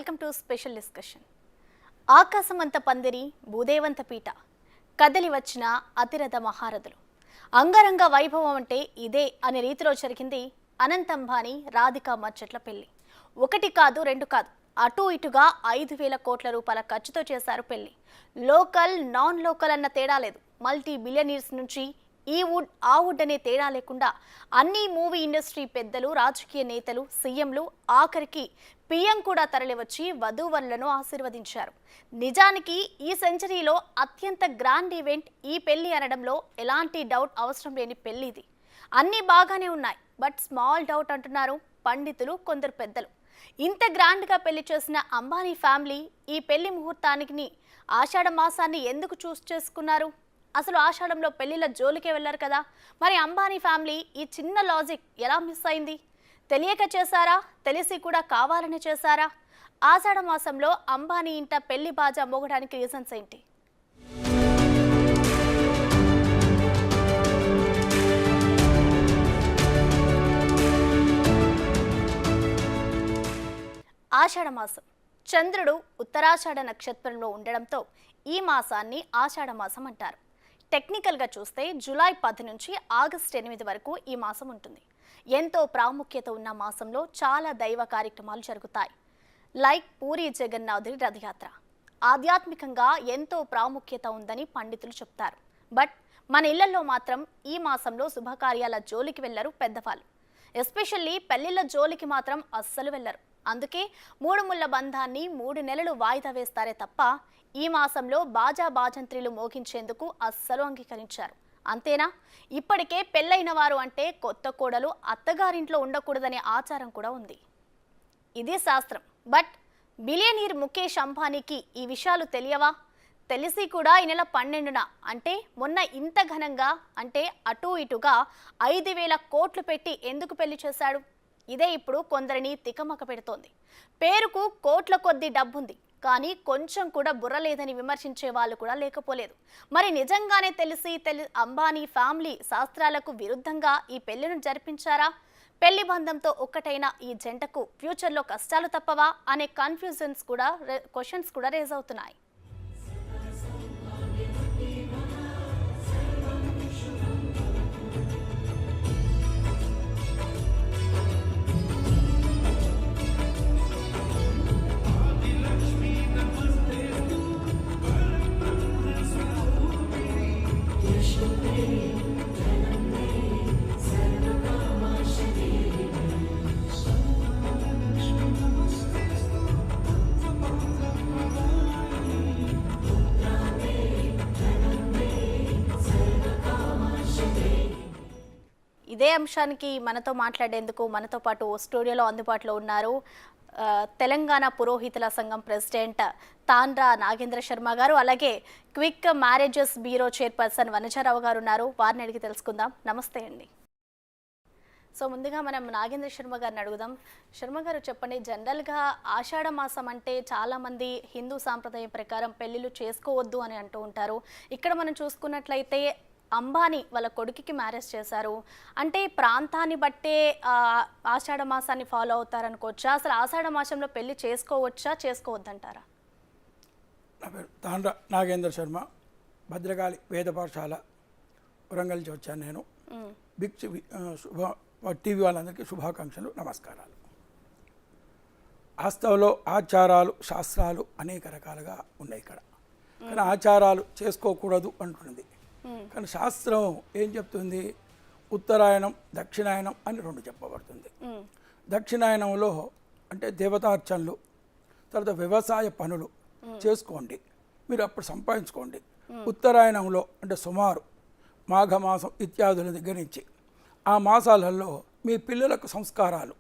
Welcome to special discussion. ఆకాశమంత పందిరి భూదేవంత పీట కదలి వచ్చిన అతిరథ మహారథులు అంగరంగ వైభవం అంటే ఇదే అనే రీతిలో జరిగింది అనంత్ అంబానీ రాధికా మర్చెట్ల పెళ్లి. ఒకటి కాదు రెండు కాదు, అటు ఇటుగా 5,000 కోట్ల రూపాయల ఖర్చుతో చేశారు పెళ్లి. లోకల్ నాన్ లోకల్ అన్న తేడా లేదు. మల్టీ బిలియనీర్స్ నుంచి ఈ వుడ్ ఆ వుడ్ అనే తేడా లేకుండా అన్ని మూవీ ఇండస్ట్రీ పెద్దలు, రాజకీయ నేతలు, సీఎంలు, ఆఖరికి పిఎం కూడా తరలివచ్చి వధూవరులను ఆశీర్వదించారు. నిజానికి ఈ సెంచరీలో అత్యంత గ్రాండ్ ఈవెంట్ ఈ పెళ్లి అనడంలో ఎలాంటి డౌట్ అవసరం లేని పెళ్లి ఇది. అన్నీ బాగానే ఉన్నాయి, బట్ స్మాల్ డౌట్ అంటున్నారు పండితులు, కొందరు పెద్దలు. ఇంత గ్రాండ్గా పెళ్లి చేసిన అంబానీ ఫ్యామిలీ ఈ పెళ్లి ముహూర్తానికి ఆషాఢ మాసాన్ని ఎందుకు చూస్ చేసుకున్నారు? అసలు ఆషాఢంలో పెళ్లిళ్ళ జోలికే వెళ్ళారు కదా. మరి అంబానీ ఫ్యామిలీ ఈ చిన్న లాజిక్ ఎలా మిస్ అయింది? తెలియక చేశారా? తెలిసి కూడా కావాలని చేశారా? ఆషాఢ మాసంలో అంబానీ ఇంట పెళ్లి బాజా మోగడానికి రీజన్స్ ఏంటి? ఆషాఢ మాసం చంద్రుడు ఉత్తరాషాఢ నక్షత్రంలో ఉండడంతో ఈ మాసాన్ని ఆషాఢ మాసం అంటారు. టెక్నికల్గా చూస్తే జూలై 10 నుంచి ఆగస్టు 8 వరకు ఈ మాసం ఉంటుంది. ఎంతో ప్రాముఖ్యత ఉన్న మాసంలో చాలా దైవ కార్యక్రమాలు జరుగుతాయి. లైక్ పూరి జగన్నాథుడి రథయాత్ర. ఆధ్యాత్మికంగా ఎంతో ప్రాముఖ్యత ఉందని పండితులు చెప్తారు. బట్ మన ఇళ్లలో మాత్రం ఈ మాసంలో శుభకార్యాల జోలికి వెళ్లరు పెద్దవాళ్ళు. ఎస్పెషల్లీ పెళ్లిళ్ళ జోలికి మాత్రం అస్సలు వెళ్లరు. అందుకే 3 ముళ్ళ బంధాన్ని 3 నెలలు వాయిదా వేస్తారే తప్ప ఈ మాసంలో బాజా బాజంత్రీలు మోగించేందుకు అస్సలు అంగీకరించారు. అంతేనా? ఇప్పటికే పెళ్ళైన వారు అంటే కొత్త కోడలు అత్తగారింట్లో ఉండకూడదనే ఆచారం కూడా ఉంది. ఇది శాస్త్రం. బట్ బిలియనీర్ ముఖేష్ అంబానీకి ఈ విషయాలు తెలియవా? తెలిసి కూడా ఈ నెల 12న అంటే మొన్న ఇంత ఘనంగా, అంటే అటు ఇటుగా 5,000 కోట్లు పెట్టి ఎందుకు పెళ్లి చేశాడు? ఇదే ఇప్పుడు కొందరిని తికమక పెడుతోంది. పేరుకు కోట్ల కొద్దీ డబ్బుంది, కానీ కొంచెం కూడా బుర్ర లేదని విమర్శించే వాళ్ళు కూడా లేకపోలేదు. మరి నిజంగానే తెలిసి అంబానీ ఫ్యామిలీ శాస్త్రాలకు విరుద్ధంగా ఈ పెళ్లిని జరిపించారా? పెళ్లి బంధంతో ఒక్కటైన ఈ జంటకు ఫ్యూచర్లో కష్టాలు తప్పవా అనే క్వశ్చన్స్ కూడా రేజ్ అవుతున్నాయి. ఇదే అంశానికి మనతో మాట్లాడేందుకు మనతో పాటు స్టూడియోలో అందుబాటులో ఉన్నారు తెలంగాణ పురోహితుల సంఘం ప్రెసిడెంట్ తాండ్రా నాగేంద్ర శర్మ గారు, అలాగే quick marriages bureau chairperson Vanaja Rao గారు ఉన్నారు. వారిని అడిగి తెలుసుకుందాం. నమస్తే అండి. సో ముందుగా మనం నాగేంద్ర శర్మ గారిని అడుగుదాం. శర్మ గారు చెప్పండి, జనరల్గా ఆషాఢ మాసం అంటే చాలామంది హిందూ సాంప్రదాయం ప్రకారం పెళ్ళిళ్ళు చేసుకోవద్దు అని అంటూ ఉంటారు. ఇక్కడ మనం చూసుకున్నట్లయితే అంబానీ వాళ్ళ కొడుకుకి మ్యారేజ్ చేశారు అంటే ప్రాంతాన్ని బట్టే ఆషాఢ మాసాన్ని ఫాలో అవుతారనుకోవచ్చా? అసలు ఆషాఢ మాసంలో పెళ్లి చేసుకోవచ్చా, చేసుకోవద్దంటారా? నా పేరు తాండ్రా నాగేంద్ర శర్మ, భద్రకాళి వేద పాఠశాల వరంగల్ నుంచి వచ్చాను నేను. బిగ్ టీవీ వాళ్ళందరికీ శుభాకాంక్షలు, నమస్కారాలు. వాస్తవంలో ఆచారాలు, శాస్త్రాలు అనేక రకాలుగా ఉన్నాయి ఇక్కడ. కానీ ఆచారాలు చేసుకోకూడదు అంటున్నది. కానీ శాస్త్రం ఏం చెప్తుంది? ఉత్తరాయణం, దక్షిణాయనం అని 2 చెప్పబడుతుంది. దక్షిణాయనంలో అంటే దేవతార్చనలు, తర్వాత వ్యవసాయ పనులు చేసుకోండి, మీరు అప్పుడు సంపాదించుకోండి. ఉత్తరాయణంలో అంటే సుమారు మాఘమాసం ఇత్యాదుల దగ్గర నుంచి ఆ మాసాలలో మీ పిల్లలకు సంస్కారాలు,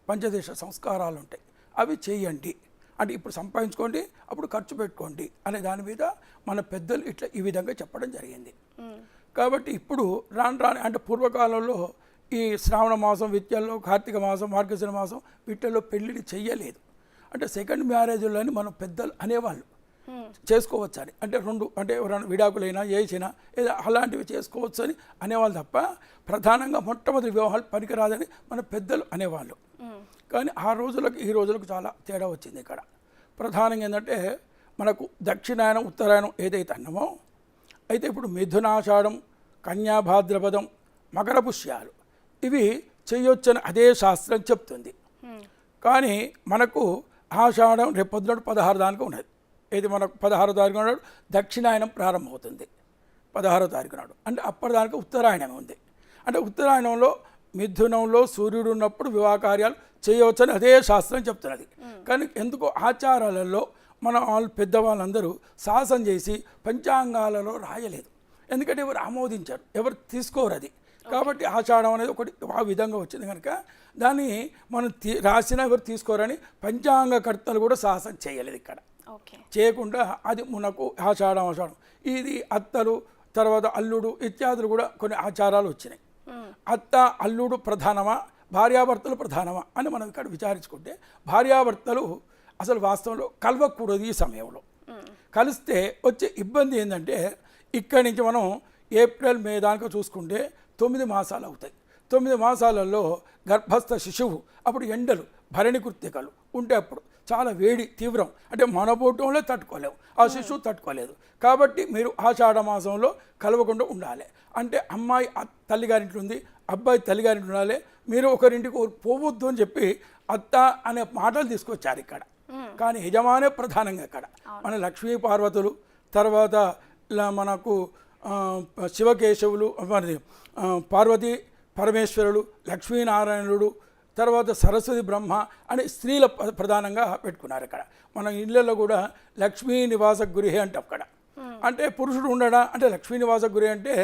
పంచదేశ సంస్కారాలు ఉంటాయి, అవి చేయండి. అంటే ఇప్పుడు సంపాదించుకోండి, అప్పుడు ఖర్చు పెట్టుకోండి అనే దాని మీద మన పెద్దలు ఇట్లా ఈ విధంగా చెప్పడం జరిగింది. కాబట్టి ఇప్పుడు రాను అంటే పూర్వకాలంలో ఈ శ్రావణ మాసం విద్యల్లో, కార్తీక మాసం, మార్గశిర మాసం వీటిల్లో పెళ్ళిళ్ళు చెయ్యలేదు. అంటే సెకండ్ మ్యారేజ్లని మనం పెద్దలు అనేవాళ్ళు చేసుకోవచ్చు అని, అంటే 2 అంటే ఎవరైనా విడాకులైనా చేసినా ఏదో అలాంటివి చేసుకోవచ్చు అని అనేవాళ్ళు తప్ప ప్రధానంగా మొట్టమొదటి వివాహాలు పనికిరాదని మన పెద్దలు అనేవాళ్ళు. కానీ ఆ రోజులకు ఈ రోజులకు చాలా తేడా వచ్చింది ఇక్కడ. ప్రధానంగా ఏంటంటే మనకు దక్షిణాయనం ఉత్తరాయణం ఏదైతే అన్నామో అయితే ఇప్పుడు మిథునాషాఢం కన్యా భాద్రపదం మకర పుష్యాలు ఇవి చేయొచ్చని అదే శాస్త్రం చెప్తుంది. కానీ మనకు ఆషాఢం రేపు పొద్దున 16 దానికి ఉన్నది. ఇది మనకు 16 తారీఖు నాడు దక్షిణాయనం ప్రారంభమవుతుంది. 16 తారీఖు నాడు అంటే అప్పటిదానికి ఉత్తరాయణం ఉంది. అంటే ఉత్తరాయణంలో మిథునంలో సూర్యుడు ఉన్నప్పుడు వివాహ కార్యాలు చేయవచ్చని అదే శాస్త్రం చెప్తున్నది. కానీ ఎందుకో ఆచారాలలో మన వాళ్ళు పెద్దవాళ్ళందరూ సాహసం చేసి పంచాంగాలలో రాయలేదు. ఎందుకంటే ఎవరు ఆమోదించారు, ఎవరు తీసుకోరు అది. కాబట్టి ఆషాఢం అనేది ఒకటి ఆ విధంగా వచ్చింది కనుక దాన్ని మనం రాసినా ఎవరు తీసుకోరని పంచాంగకర్తలు కూడా సాహసం చేయలేదు ఇక్కడ. చేయకుండా అది మనకు ఆషాఢం ఇది అత్తలు తర్వాత అల్లుడు ఇత్యాదులు కూడా కొన్ని ఆచారాలు వచ్చినాయి. అత్త అల్లుడు ప్రధానమా భార్యాభర్తలు ప్రధానమా అని మనం ఇక్కడ విచారించుకుంటే భార్యాభర్తలు అసలు వాస్తవంలో కలవకూడదు. ఈ సమయంలో కలిస్తే వచ్చే ఇబ్బంది ఏంటంటే ఇక్కడి నుంచి మనం ఏప్రిల్ మే దాకా చూసుకుంటే 9 మాసాలు అవుతాయి. 9 మాసాలలో గర్భస్థ శిశువు అప్పుడు ఎండలు భరణి కృత్తికలు ఉంటే అప్పుడు చాలా వేడి తీవ్రం అంటే మనబోటంలో తట్టుకోలేము, ఆ శిశువు తట్టుకోలేదు. కాబట్టి మీరు ఆషాఢ మాసంలో కలవకుండా ఉండాలి. అంటే అమ్మాయి తల్లిగారింట్లో ఉంది, అబ్బాయి తల్లిగారింట్లో ఉండాలి. మీరు ఒకరింటికి పోవద్దు అని చెప్పి అత్త అనే మాటలు తీసుకొచ్చారు ఇక్కడ. కానీ యజమానే ప్రధానంగా ఇక్కడ మన లక్ష్మీ పార్వతులు తర్వాత మనకు శివకేశవులు మరి పార్వతీ పరమేశ్వరులు లక్ష్మీనారాయణుడు తర్వాత సరస్వతి బ్రహ్మ అని స్త్రీల ప్రధానంగా పెట్టుకున్నారు ఇక్కడ. మన ఇళ్ళల్లో కూడా లక్ష్మీ నివాస గృహే అంటే అక్కడ అంటే పురుషుడు ఉండడా అంటే లక్ష్మీ నివాస గృహే అంటే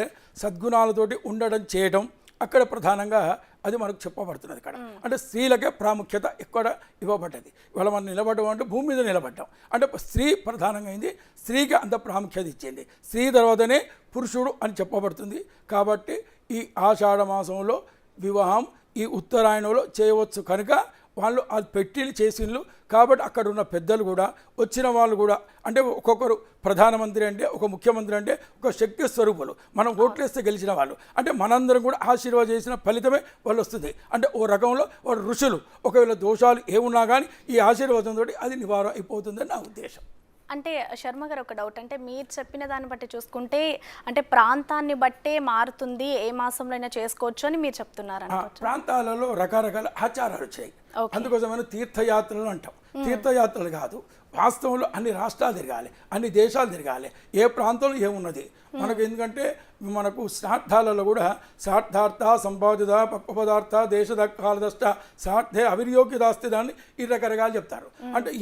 సద్గుణాలతోటి ఉండడం చేయడం అక్కడ ప్రధానంగా అది మనకు చెప్పబడుతున్నది ఇక్కడ. అంటే స్త్రీలకే ప్రాముఖ్యత ఇక్కడ ఇవ్వబడ్డది. ఇవాళ మనం నిలబడ్డం అంటే భూమి మీద నిలబడ్డాం అంటే స్త్రీ ప్రధానంగా అయింది, స్త్రీకి అంత ప్రాముఖ్యత ఇచ్చింది. స్త్రీ తర్వాతనే పురుషుడు అని చెప్పబడుతుంది. కాబట్టి ఈ ఆషాఢ మాసంలో వివాహం ఈ ఉత్తరాయణంలో చేయవచ్చు కనుక వాళ్ళు అది పెట్టిలు చేసిండ్రు. కాబట్టి అక్కడ ఉన్న పెద్దలు కూడా వచ్చిన వాళ్ళు కూడా అంటే ఒక్కొక్కరు ప్రధానమంత్రి అంటే ఒక ముఖ్యమంత్రి అంటే ఒక శక్తి స్వరూపులు, మనం ఓట్లేస్తే గెలిచిన వాళ్ళు అంటే మనందరం కూడా ఆశీర్వాదం చేసిన ఫలితమే వాళ్ళు వస్తుంది. అంటే ఓ రకంలో వాళ్ళు ఋషులు ఒకవేళ దోషాలు ఏమున్నా కానీ ఈ ఆశీర్వాదంతో అది నివారణ అయిపోతుందని నా ఉద్దేశం. అంటే శర్మ గారు ఒక డౌట్, అంటే మీరు చెప్పిన దాన్ని బట్టి చూసుకుంటే అంటే ప్రాంతాన్ని బట్టే మారుతుంది, ఏ మాసంలో అయినా చేసుకోవచ్చు అని మీరు చెప్తున్నారు. ప్రాంతాలలో రకరకాల ఆచారాలు వచ్చాయి. అందుకోసమైన తీర్థయాత్రలు అంటాం. తీర్థయాత్రలు కాదు, వాస్తవంలో అన్ని రాష్ట్రాలు తిరగాలి, అన్ని దేశాలు తిరగాలి, ఏ ప్రాంతంలో ఏమున్నది మనకు. ఎందుకంటే మనకు శ్రాద్ధాలలో కూడా శ్రాద్ధార్థ సంపాదిత పక్వపదార్థ దేశద కాలదష్ట శ్రాద్ధే అవినియోగ్యదాస్తి దాన్ని ఈ రకరకాలు చెప్తారు. అంటే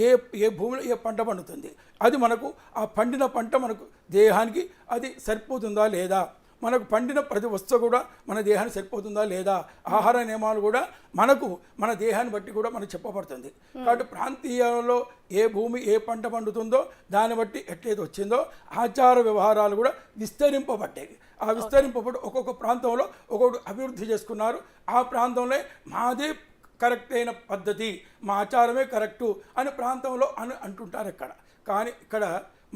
ఏ భూమిలో ఏ పంట పండుతుంది అది మనకు ఆ పండిన పంట మనకు దేహానికి అది సరిపోతుందా లేదా, మనకు పండిన ప్రతి వస్తువు కూడా మన దేహానికి సరిపోతుందా లేదా, ఆహార నియమాలు కూడా మనకు మన దేహాన్ని బట్టి కూడా మనకు చెప్పబడుతుంది. కాబట్టి ప్రాంతీయంలో ఏ భూమి ఏ పంట పండుతుందో దాన్ని బట్టి ఎట్లయితే వచ్చిందో ఆచార వ్యవహారాలు కూడా విస్తరింపబట్టేవి. ఆ విస్తరింపబడి ఒక్కొక్క ప్రాంతంలో ఒక్కొక్కటి అభివృద్ధి చేసుకున్నారు. ఆ ప్రాంతంలో మాదే కరెక్ట్ అయిన పద్ధతి, మా ఆచారమే కరెక్టు అని ప్రాంతంలో అని అంటుంటారు ఇక్కడ. కానీ ఇక్కడ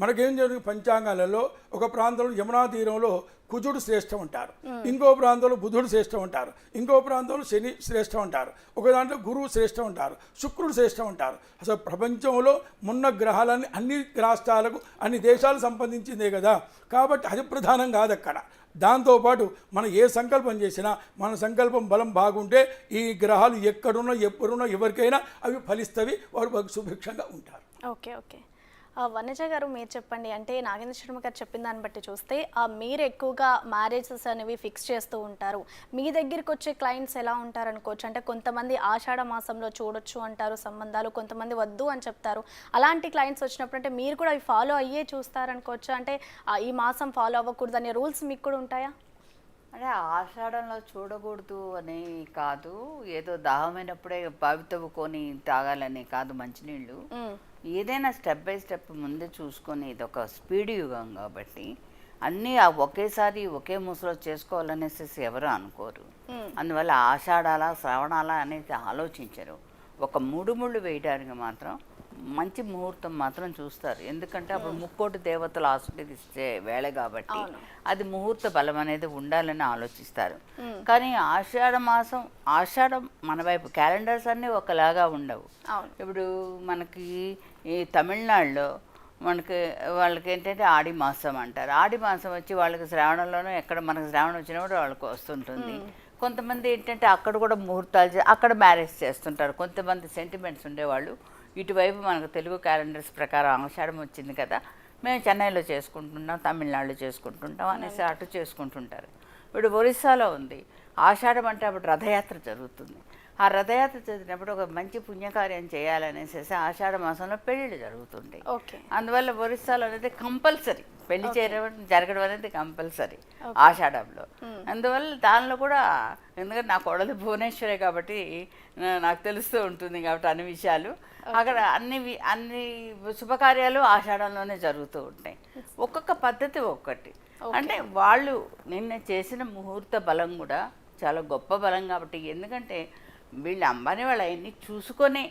మనకేం జరుగుతుంది పంచాంగాలలో ఒక ప్రాంతంలో యమునా తీరంలో కుజుడు శ్రేష్టం అంటారు, ఇంకో ప్రాంతంలో బుధుడు శ్రేష్టం అంటారు, ఇంకో ప్రాంతంలో శని శ్రేష్టం అంటారు, ఒక దాంట్లో గురువు శ్రేష్టం అంటారు, శుక్రుడు శ్రేష్టం అంటారు. అసలు ప్రపంచంలో ఉన్న గ్రహాలన్నీ అన్ని రాష్ట్రాలకు అన్ని దేశాలకు సంబంధించిందే కదా. కాబట్టి అది ప్రధానం కాదు అక్కడ. దాంతోపాటు మనం ఏ సంకల్పం చేసినా మన సంకల్పం బలం బాగుంటే ఈ గ్రహాలు ఎక్కడున్నా ఎప్పుడున్నా ఎవరికైనా అవి ఫలిస్తవి, వారు సుభిక్షంగా ఉంటారు. ఓకే ఓకే వనజ గారు మీరు చెప్పండి, అంటే నాగేంద్ర శర్మ గారు చెప్పిన దాన్ని బట్టి చూస్తే మీరు ఎక్కువగా మ్యారేజెస్ అనేవి ఫిక్స్ చేస్తూ ఉంటారు, మీ దగ్గరికి వచ్చే క్లయింట్స్ ఎలా ఉంటారు అనుకోవచ్చు. అంటే కొంతమంది ఆషాఢ మాసంలో చూడొచ్చు అంటారు సంబంధాలు, కొంతమంది వద్దు అని చెప్తారు. అలాంటి క్లయింట్స్ వచ్చినప్పుడు అంటే మీరు కూడా అవి ఫాలో అయ్యే చూస్తారనుకోవచ్చు. అంటే ఈ మాసం ఫాలో అవ్వకూడదు అనే రూల్స్ మీకు కూడా ఉంటాయా? అంటే ఆషాఢంలో చూడకూడదు అని కాదు, ఏదో దాహమైనప్పుడే బావి తవ్వుకొని తాగాలని కాదు మంచినీళ్ళు. ఏదైనా స్టెప్ బై స్టెప్ ముందే చూసుకొని ఇది ఒక స్పీడ్ యుగం కాబట్టి అన్నీ ఒకేసారి ఒకే మూసలో చేసుకోవాలనేసి ఎవరు అనుకోరు. అందువల్ల ఆషాఢాల శ్రవణాల అనేది ఆలోచించరు. ఒక మూడు ముళ్ళు వేయడానికి మాత్రం మంచి ముహూర్తం మాత్రం చూస్తారు. ఎందుకంటే అప్పుడు ముక్కోటి దేవతలు ఆశీర్వదించే వేళ కాబట్టి అది ముహూర్త బలం అనేది ఉండాలని ఆలోచిస్తారు. కానీ ఆషాఢం మన వైపు క్యాలెండర్స్ అన్నీ ఒకలాగా ఉండవు. ఇప్పుడు మనకి ఈ తమిళనాడులో వాళ్ళకి ఏంటంటే ఆడి మాసం అంటారు. ఆడి మాసం వచ్చి వాళ్ళకి శ్రావణంలోనూ ఎక్కడ మనకు శ్రావణం వచ్చినప్పుడు వాళ్ళకి వస్తుంటుంది. కొంతమంది ఏంటంటే అక్కడ కూడా ముహూర్తాలు అక్కడ మ్యారేజ్ చేస్తుంటారు. కొంతమంది సెంటిమెంట్స్ ఉండేవాళ్ళు ఇటువైపు మనకు తెలుగు క్యాలెండర్స్ ప్రకారం ఆషాఢం వచ్చింది కదా, మేము చెన్నైలో చేసుకుంటున్నాం, తమిళనాడులో చేసుకుంటుంటాం అనేసి అటు చేసుకుంటుంటారు. ఇప్పుడు ఒరిస్సాలో ఉంది ఆషాఢం అంటే అప్పుడు రథయాత్ర జరుగుతుంది. ఆ రథయాత్ర చదివినప్పుడు ఒక మంచి పుణ్యకార్యం చేయాలనేసి ఆషాఢ మాసంలో పెళ్ళిళ్ళు జరుగుతుంటాయి. అందువల్ల ఒరిస్సాలో అనేది కంపల్సరీ పెళ్లి జరగడం అనేది కంపల్సరీ ఆషాఢంలో. అందువల్ల దానిలో కూడా ఎందుకంటే నా కోడలు భువనేశ్వరే కాబట్టి నాకు తెలుస్తూ ఉంటుంది కాబట్టి అన్ని విషయాలు అక్కడ అన్ని శుభకార్యాలు ఆషాఢంలోనే జరుగుతూ ఉంటాయి. ఒక్కొక్క పద్ధతి ఒక్కటి. అంటే వాళ్ళు నిన్న చేసిన ముహూర్త బలం కూడా చాలా గొప్ప బలం కాబట్టి, ఎందుకంటే వీళ్ళు అంబానీ వాళ్ళు అవన్నీ చూసుకొని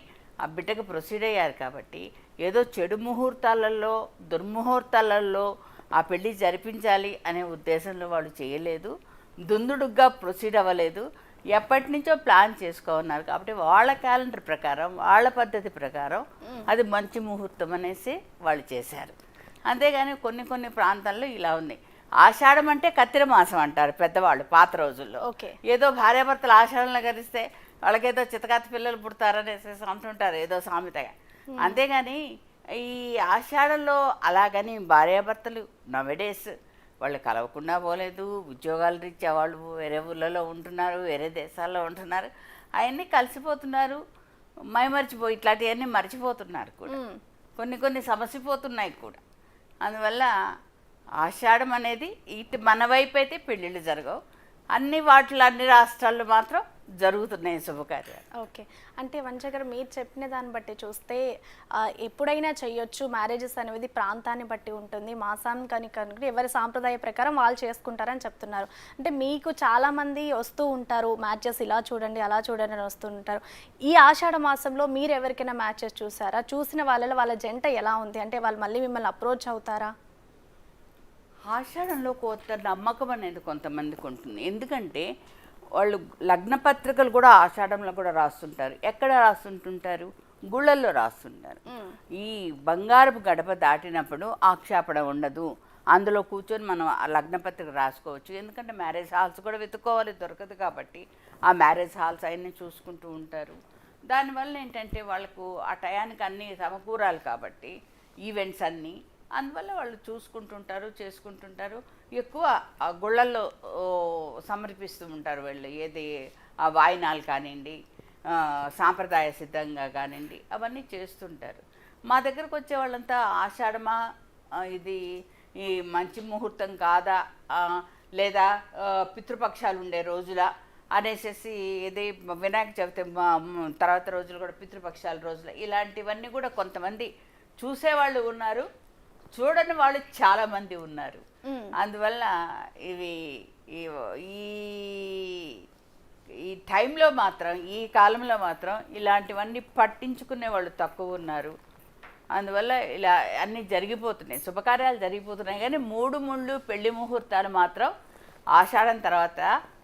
ఆ బిడ్డకు ప్రొసీడ్ అయ్యారు కాబట్టి ఏదో చెడు ముహూర్తాలలో దుర్ముహూర్తాలలో ఆ పెళ్ళి జరిపించాలి అనే ఉద్దేశంలో వాళ్ళు చేయలేదు. దుందుడుగ్గా ప్రొసీడ్ అవ్వలేదు. ఎప్పటి నుంచో ప్లాన్ చేసుకోన్నారు కాబట్టి వాళ్ళ క్యాలెండర్ ప్రకారం వాళ్ళ పద్ధతి ప్రకారం అది మంచి ముహూర్తం అనేసి వాళ్ళు చేశారు. అంతేగాని కొన్ని ప్రాంతాల్లో ఇలా ఉంది. ఆషాఢం అంటే కత్తిర మాసం అంటారు పెద్దవాళ్ళు పాత రోజుల్లో. ఏదో భార్యాభర్తలు ఆషాఢంలో గరిస్తే వాళ్ళకేదో చితకాతి పిల్లలు పుడతారనేసి అంటుంటారు ఏదో సామెతగా. అంతేగాని ఈ ఆషాఢంలో అలాగని భార్యాభర్తలు నవడేస్ వాళ్ళు కలవకుండా పోలేదు. ఉద్యోగాల రీత్యా వాళ్ళు వేరే ఊళ్ళలో ఉంటున్నారు, వేరే దేశాల్లో ఉంటున్నారు, అవన్నీ కలిసిపోతున్నారు, మైమరిచిపోయి ఇట్లాంటివన్నీ మర్చిపోతున్నారు కూడా, కొన్ని సమసిపోతున్నాయి కూడా. అందువల్ల ఆషాఢం అనేది ఇటు మన వైపు అయితే పెళ్ళిళ్ళు జరగవు, అన్ని రాష్ట్రాల్లో మాత్రం జరుగుతున్నాయి శుభకార్యాలు. ఓకే, అంటే వంశ గారు మీరు చెప్పిన దాన్ని బట్టి చూస్తే ఎప్పుడైనా చేయొచ్చు, మ్యారేజెస్ అనేది ప్రాంతాన్ని బట్టి ఉంటుంది, మాసాన్ని కనుక ఎవరి సాంప్రదాయ ప్రకారం వాళ్ళు చేసుకుంటారని చెప్తున్నారు. అంటే మీకు చాలామంది వస్తూ ఉంటారు మ్యాచెస్ ఇలా చూడండి అలా చూడండి అని వస్తూ ఉంటారు. ఈ ఆషాఢ మాసంలో మీరు ఎవరికైనా మ్యాచెస్ చూసారా? చూసిన వాళ్ళ జంట ఎలా ఉంది? అంటే వాళ్ళు మళ్ళీ మిమ్మల్ని అప్రోచ్ అవుతారా? ఆషాఢంలో కొత్త నమ్మకం అనేది కొంతమందికి ఉంటుంది. ఎందుకంటే వాళ్ళు లగ్న పత్రికలు కూడా ఆషాఢంలో కూడా రాస్తుంటారు. ఎక్కడ రాస్తుంటుంటారు? గుళ్ళల్లో రాస్తుంటారు. ఈ బంగారపు గడప దాటినప్పుడు ఆక్షేపణ ఉండదు, అందులో కూర్చొని మనం ఆ లగ్న పత్రిక రాసుకోవచ్చు. ఎందుకంటే మ్యారేజ్ హాల్స్ కూడా వెతుక్కోవాలి, దొరకదు కాబట్టి ఆ మ్యారేజ్ హాల్స్ అవన్నీ చూసుకుంటూ ఉంటారు. దానివల్ల ఏంటంటే వాళ్ళకు ఆ టయానికి అన్నీ సమకూరాలి కాబట్టి ఈవెంట్స్ అన్నీ, అందువల్ల వాళ్ళు చూసుకుంటుంటారు, చేసుకుంటుంటారు. ఎక్కువ ఆ గుళ్ళల్లో సమర్పిస్తూ ఉంటారు వీళ్ళు. ఏది ఆ వాయినాలు కానివ్వండి, సాంప్రదాయ సిద్ధంగా కానివ్వండి, అవన్నీ చేస్తుంటారు. మా దగ్గరకు వచ్చే వాళ్ళంతా ఆషాఢమా, ఇది ఈ మంచి ముహూర్తం కాదా, లేదా పితృపక్షాలు ఉండే రోజుల అనేసి ఇది వినాయక చవితి తర్వాత రోజులు కూడా పితృపక్షాల రోజుల, ఇలాంటివన్నీ కూడా కొంతమంది చూసేవాళ్ళు ఉన్నారు, చూడని వాళ్ళు చాలామంది ఉన్నారు. అందువల్ల ఇవి ఈ టైంలో మాత్రం, ఈ కాలంలో మాత్రం ఇలాంటివన్నీ పట్టించుకునే వాళ్ళు తక్కువ ఉన్నారు. అందువల్ల ఇలా అన్నీ జరిగిపోతున్నాయి, శుభకార్యాలు జరిగిపోతున్నాయి. కానీ 3 ముళ్ళు పెళ్లి ముహూర్తాలు మాత్రం ఆషాఢం తర్వాత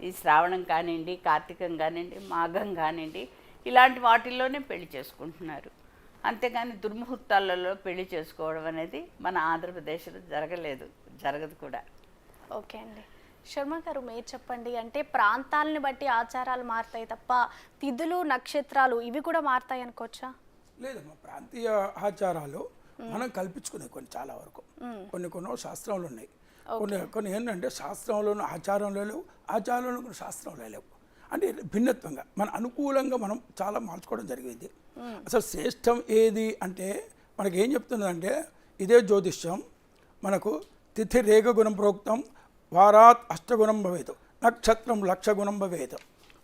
ఈ శ్రావణం కానివ్వండి, కార్తీకం కానివ్వండి, మాఘం కానివ్వండి, ఇలాంటి వాటిల్లోనే పెళ్లి చేసుకుంటున్నారు. అంతేగాని దుర్ముహూర్తాలలో పెళ్లి చేసుకోవడం అనేది మన ఆంధ్రప్రదేశ్లో జరగదు కూడా. ఓకే అండి, శర్మ గారు మీరు చెప్పండి. అంటే ప్రాంతాలని బట్టి ఆచారాలు మారుతాయి తప్ప తిథులు నక్షత్రాలు ఇవి కూడా మారుతాయి అనుకోవచ్చా? లేదమ్మా, ప్రాంతీయ ఆచారాలు మనం కల్పించుకునే కొన్ని చాలా వరకు కొన్ని శాస్త్రంలో ఉన్నాయి. కొన్ని ఏంటంటే శాస్త్రంలోనూ ఆచారంలో లేవు, ఆచారంలో కొన్ని శాస్త్రంలో లేవు. అంటే భిన్నత్వంగా మన అనుకూలంగా మనం చాలా మార్చుకోవడం జరిగింది. అసలు శ్రేష్టం ఏది అంటే మనకి ఏం చెప్తుందంటే ఇదే జ్యోతిష్యం మనకు తిథి రేఖ గుణం ప్రోక్తం వారాత్ అష్టగుణం భవేత్, నక్షత్రం లక్ష గుణం భవేత్,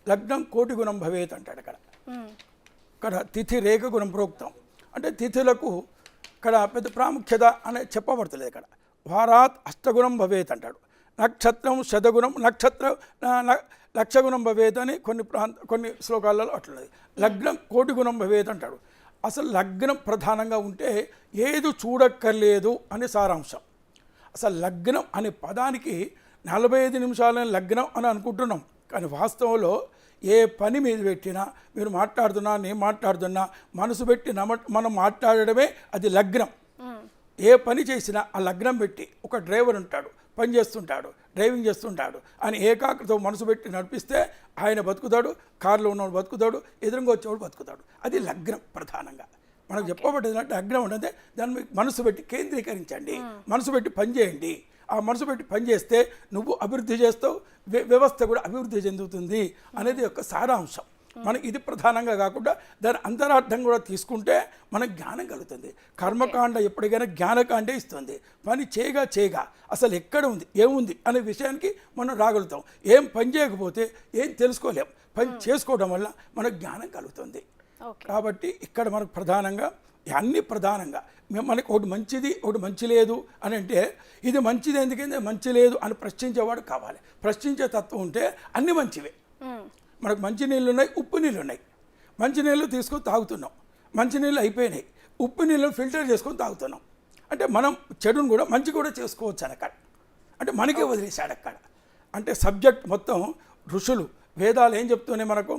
లగ్నం కోటి గుణం భవేత్ అంటాడు అక్కడ. ఇక్కడ తిథి రేఖ గుణం ప్రోక్తం అంటే తిథులకు ఇక్కడ పెద్ద ప్రాముఖ్యత అనేది చెప్పబడుతుంది. ఇక్కడ వారాత్ అష్టగుణం భవేత్ అంటాడు, నక్షత్రం శతగుణం, నక్షత్రం లక్షగుణం భవేత్ అని కొన్ని శ్లోకాలలో అట్లున్నది. లగ్నం కోటి గుణం భవేత్ అంటాడు. అసలు లగ్నం ప్రధానంగా ఉంటే ఏది చూడక్కర్లేదు అనే సారాంశం. అసలు లగ్నం అనే పదానికి 45 నిమిషాలని లగ్నం అని అనుకుంటున్నాం, కానీ వాస్తవంలో ఏ పని మీద పెట్టినా, మీరు మాట్లాడుతున్నా నేను మాట్లాడుతున్నా, మనసు పెట్టి మనం మాట్లాడడమే అది లగ్నం. ఏ పని చేసినా ఆ లగ్నం పెట్టి, ఒక డ్రైవర్ ఉంటాడు, పని చేస్తుంటాడు, డ్రైవింగ్ చేస్తుంటాడు, ఆయన ఏకాగ్రతతో మనసు పెట్టి నడిపిస్తే ఆయన బతుకుతాడు, కారులో ఉన్నవాడు బతుకుతాడు, ఎదురుగా వచ్చేవాడు బతుకుతాడు. అది లగ్నం ప్రధానంగా మనకు చెప్పబడ్డది. అంటే లగ్నం అంటే దాన్ని మనసు పెట్టి కేంద్రీకరించండి, మనసు పెట్టి పని చేయండి. ఆ మనసు పెట్టి పని చేస్తే నువ్వు అభివృద్ధి చేస్తావు, వ్యవస్థ కూడా అభివృద్ధి చెందుతుంది అనేది యొక్క సారాంశం. మనకి ఇది ప్రధానంగా కాకుండా దాని అంతరార్థం కూడా తీసుకుంటే మనకు జ్ఞానం కలుగుతుంది. కర్మకాండ ఎప్పటికైనా జ్ఞానకాండే ఇస్తుంది. పని చేయగా అసలు ఎక్కడ ఉంది, ఏముంది అనే విషయానికి మనం రాగలుగుతాం. ఏం పని చేయకపోతే ఏం తెలుసుకోలేం. పని చేసుకోవడం వల్ల మనకు జ్ఞానం కలుగుతుంది. కాబట్టి ఇక్కడ మనకు ప్రధానంగా అన్ని ప్రధానంగా మనకి ఒకటి మంచిది, ఒకటి మంచి లేదు అని అంటే, ఇది మంచిది ఎందుకంటే మంచి లేదు అని ప్రశ్నించేవాడు కావాలి. ప్రశ్నించే తత్వం ఉంటే అన్ని మంచివే. మనకు మంచి నీళ్ళు ఉన్నాయి, ఉప్పు నీళ్ళు ఉన్నాయి. మంచి నీళ్ళు తీసుకొని తాగుతున్నాం, మంచి నీళ్ళు అయిపోయినాయి, ఉప్పు నీళ్ళు ఫిల్టర్ చేసుకొని తాగుతున్నాం. అంటే మనం చెడును కూడా మంచి కూడా చేసుకోవచ్చు అక్కడ. అంటే మనకే వదిలేశాడు అక్కడ. అంటే సబ్జెక్ట్ మొత్తం ఋషులు వేదాలు ఏం చెప్తున్నాయి మనకు,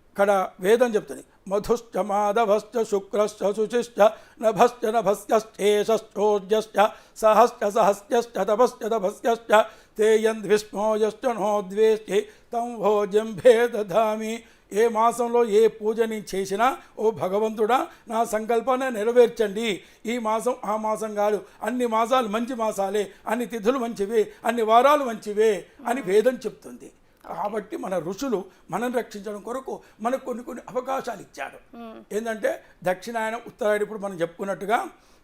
ఇక్కడ వేదం చెప్తుంది, మధుశ్చ మాధవశ్చ శుక్రశ్చ శుచిశ్చ నభశ్చ నభస్యశ్చేషశ్చోజ్యశ్చ సహశ్చ సహస్యశ్చ తపశ్చ తపస్యశ్చ తేయంద్విష్మోయశ్చ నోద్వేష్టి తం భోజం భేదధామి. ఏ మాసంలో ఏ పూజ నేను చేసినా, ఓ భగవంతుడా నా సంకల్పాన్ని నెరవేర్చండి. ఈ మాసం ఆ మాసం కాదు, అన్ని మాసాలు మంచి మాసాలే, అన్ని తిథులు మంచివే, అన్ని వారాలు మంచివే అని వేదం చెప్తుంది. కాబట్టి మన ఋషులు మనం రక్షించడం కొరకు మనకు కొన్ని అవకాశాలు ఇచ్చాడు. ఏంటంటే దక్షిణాయనం, ఉత్తరాయణం. ఇప్పుడు మనం చెప్పుకున్నట్టుగా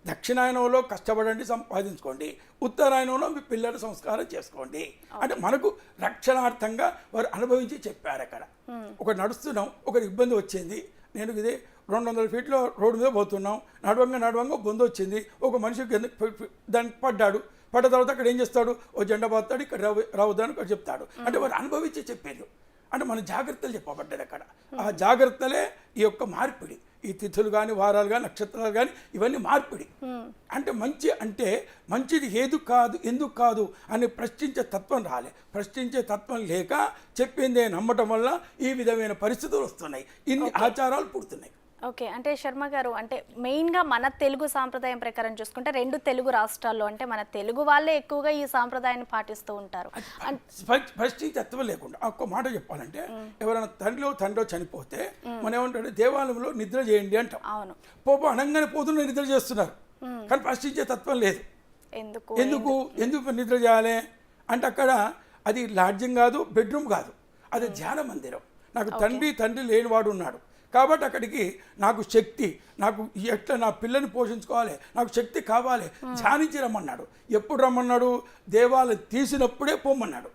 దక్షిణాయనంలో కష్టపడండి, సంపాదించుకోండి, ఉత్తరాయణంలో మీ పిల్లల సంస్కారం చేసుకోండి. అంటే మనకు రక్షణార్థంగా వారు అనుభవించి చెప్పారు. అక్కడ ఒకటి నడుస్తున్నాం, ఒకటి ఇబ్బంది వచ్చింది, నేను ఇది 200 ఫీట్లో రోడ్డు మీద పోతున్నాం, నడవంగా బొందు వచ్చింది, ఒక మనిషికి దానికి పడ్డ తర్వాత అక్కడ ఏం చేస్తాడు, ఓ జెండా పాతాడు, ఇక్కడ రావద్దని ఇక్కడ చెప్తాడు. అంటే వారు అనుభవించి చెప్పారు. అంటే మన జాగ్రత్తలు చెప్పబడ్డారు అక్కడ. ఆ జాగ్రత్తలే ఈ యొక్క మార్పిడి. ఈ తిథులు కానీ, వారాలు కానీ, నక్షత్రాలు కానీ, ఇవన్నీ మార్పిడి. అంటే మంచి అంటే మంచిది ఏది కాదు, ఎందుకు కాదు అని ప్రశ్నించే తత్వం రాలే. ప్రశ్నించే తత్వం లేక చెప్పిందే నమ్మటం వల్ల ఈ విధమైన పరిస్థితులు వస్తున్నాయి, ఇన్ని ఆచారాలు పుడుతున్నాయి. ఓకే, అంటే శర్మ గారు, అంటే మెయిన్గా మన తెలుగు సాంప్రదాయం ప్రకారం చూసుకుంటే 2 తెలుగు రాష్ట్రాల్లో అంటే మన తెలుగు వాళ్ళే ఎక్కువగా ఈ సాంప్రదాయాన్ని పాటిస్తూ ఉంటారు. ప్రశ్నించత్వం లేకుండా ఒక్క మాట చెప్పాలంటే, ఎవరైనా తండ్రిలో చనిపోతే మనం ఏమంటే దేవాలయంలో నిద్ర చేయండి అంటాం. అవును, అనగానే పోతున్న నిద్ర చేస్తున్నారు, కానీ ప్రశ్నించే తత్వం లేదు. ఎందుకు నిద్ర చేయాలి అంటే, అక్కడ అది లాడ్జింగ్ కాదు, బెడ్రూమ్ కాదు, అది ధ్యాన మందిరం. నాకు తండ్రి లేనివాడు ఉన్నాడు కాబట్టి అక్కడికి నాకు శక్తి, నాకు ఎట్లా నా పిల్లని పోషించుకోవాలి, నాకు శక్తి కావాలి, ధ్యానించి రమ్మన్నాడు. ఎప్పుడు రమ్మన్నాడు? దేవాలయం తీసినప్పుడే పొమ్మన్నాడు.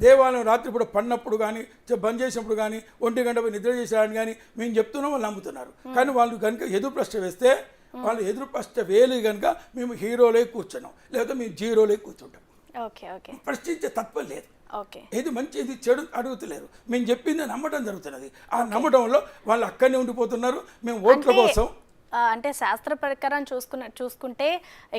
దేవాలయం రాత్రి కూడా పడినప్పుడు కానీ, బంద్ చేసినప్పుడు కానీ, 1 గంట నిద్ర చేసేవాడిని కానీ మేము చెప్తున్నాం, వాళ్ళు నమ్ముతున్నారు. కానీ వాళ్ళు కనుక ఎదురు ప్రశ్న వేస్తే, వాళ్ళు ఎదురు ప్రశ్న వేయలేదు కనుక మేము హీరోలే కూర్చున్నాం, లేదా మేము జీరోలే కూర్చుంటాం. ప్రశ్నించే తత్వం లేదు. ఏది మంచి ఏది చెడు అడుగుతలేరు, మేము చెప్పింది నమ్మటం జరుగుతున్నది. ఆ నమ్మటంలో వాళ్ళు అక్కడనే ఉండిపోతున్నారు. మేము ఓట్ల కోసం అంటే శాస్త్ర ప్రకారం చూసుకుంటే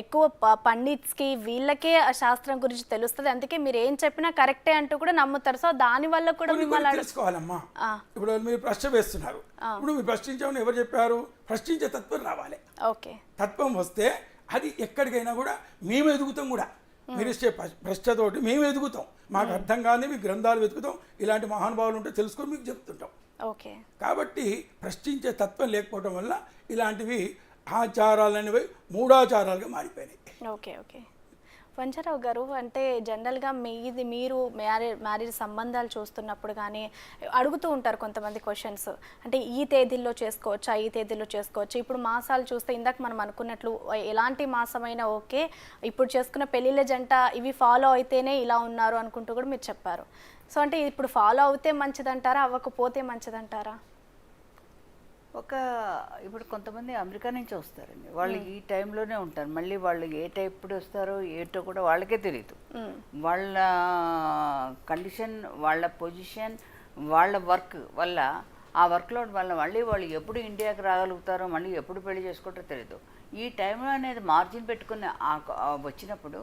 ఎక్కువ పండిట్స్కి వీళ్ళకే శాస్త్రం గురించి తెలుస్తుంది, అందుకే మీరు ఏం చెప్పినా కరెక్టే అంటూ కూడా నమ్ముతారు. సో దాని వల్ల కూడా మిమ్మల్ని తెలుసుకోవాలమ్మా. ఇప్పుడు మీరు ప్రశ్న వేస్తున్నారు, ఇప్పుడు మీరు ప్రశ్నించామని ఎవరు చెప్పారు? ప్రశ్నించే తత్వం రావాలి. తత్వం వస్తే అది ఎక్కడికైనా కూడా మేము ఎదుగుతాం. కూడా మీరు ఇచ్చే ప్రశ్నతోటి మేము ఎదుగుతాం. మాకు అర్థం కాని మీ గ్రంథాలు వెతుకుతాం, ఇలాంటి మహానుభావులు ఉంటే తెలుసుకొని మీకు చెప్తుంటాం. కాబట్టి ప్రశ్నించే తత్వం లేకపోవడం వల్ల ఇలాంటివి ఆచారాలు అనేవి మూఢాచారాలుగా మారిపోయినాయి. వంజరావు గారు, అంటే జనరల్గా మీరు మ్యారేజ్ సంబంధాలు చూస్తున్నప్పుడు కానీ అడుగుతూ ఉంటారు కొంతమంది క్వశ్చన్స్, అంటే ఈ తేదీల్లో చేసుకోవచ్చా, ఈ తేదీల్లో చేసుకోవచ్చు. ఇప్పుడు మాసాలు చూస్తే ఇందాక మనం అనుకున్నట్లు ఎలాంటి మాసమైనా ఓకే, ఇప్పుడు చేసుకున్న పెళ్ళిళ్ళ జంట ఇవి ఫాలో అయితేనే ఇలా ఉన్నారు అనుకుంటూ కూడా మీరు చెప్పారు. సో అంటే ఇప్పుడు ఫాలో అవుతే మంచిదంటారా, అవ్వకపోతే మంచిదంటారా? ఇప్పుడు కొంతమంది అమెరికా నుంచి వస్తారండి, వాళ్ళు ఈ టైంలోనే ఉంటారు. మళ్ళీ వాళ్ళు ఏ టైప్ వస్తారో ఏటో కూడా వాళ్ళకే తెలియదు. వాళ్ళ కండిషన్, వాళ్ళ పొజిషన్, వాళ్ళ వర్క్ వల్ల ఆ వర్క్లోడ్ వల్ల మళ్ళీ వాళ్ళు ఎప్పుడు ఇండియాకి రాగలుగుతారో, మళ్ళీ ఎప్పుడు పెళ్లి చేసుకుంటారో తెలియదు. ఈ టైంలో అనేది మార్జిన్ పెట్టుకుని వచ్చినప్పుడు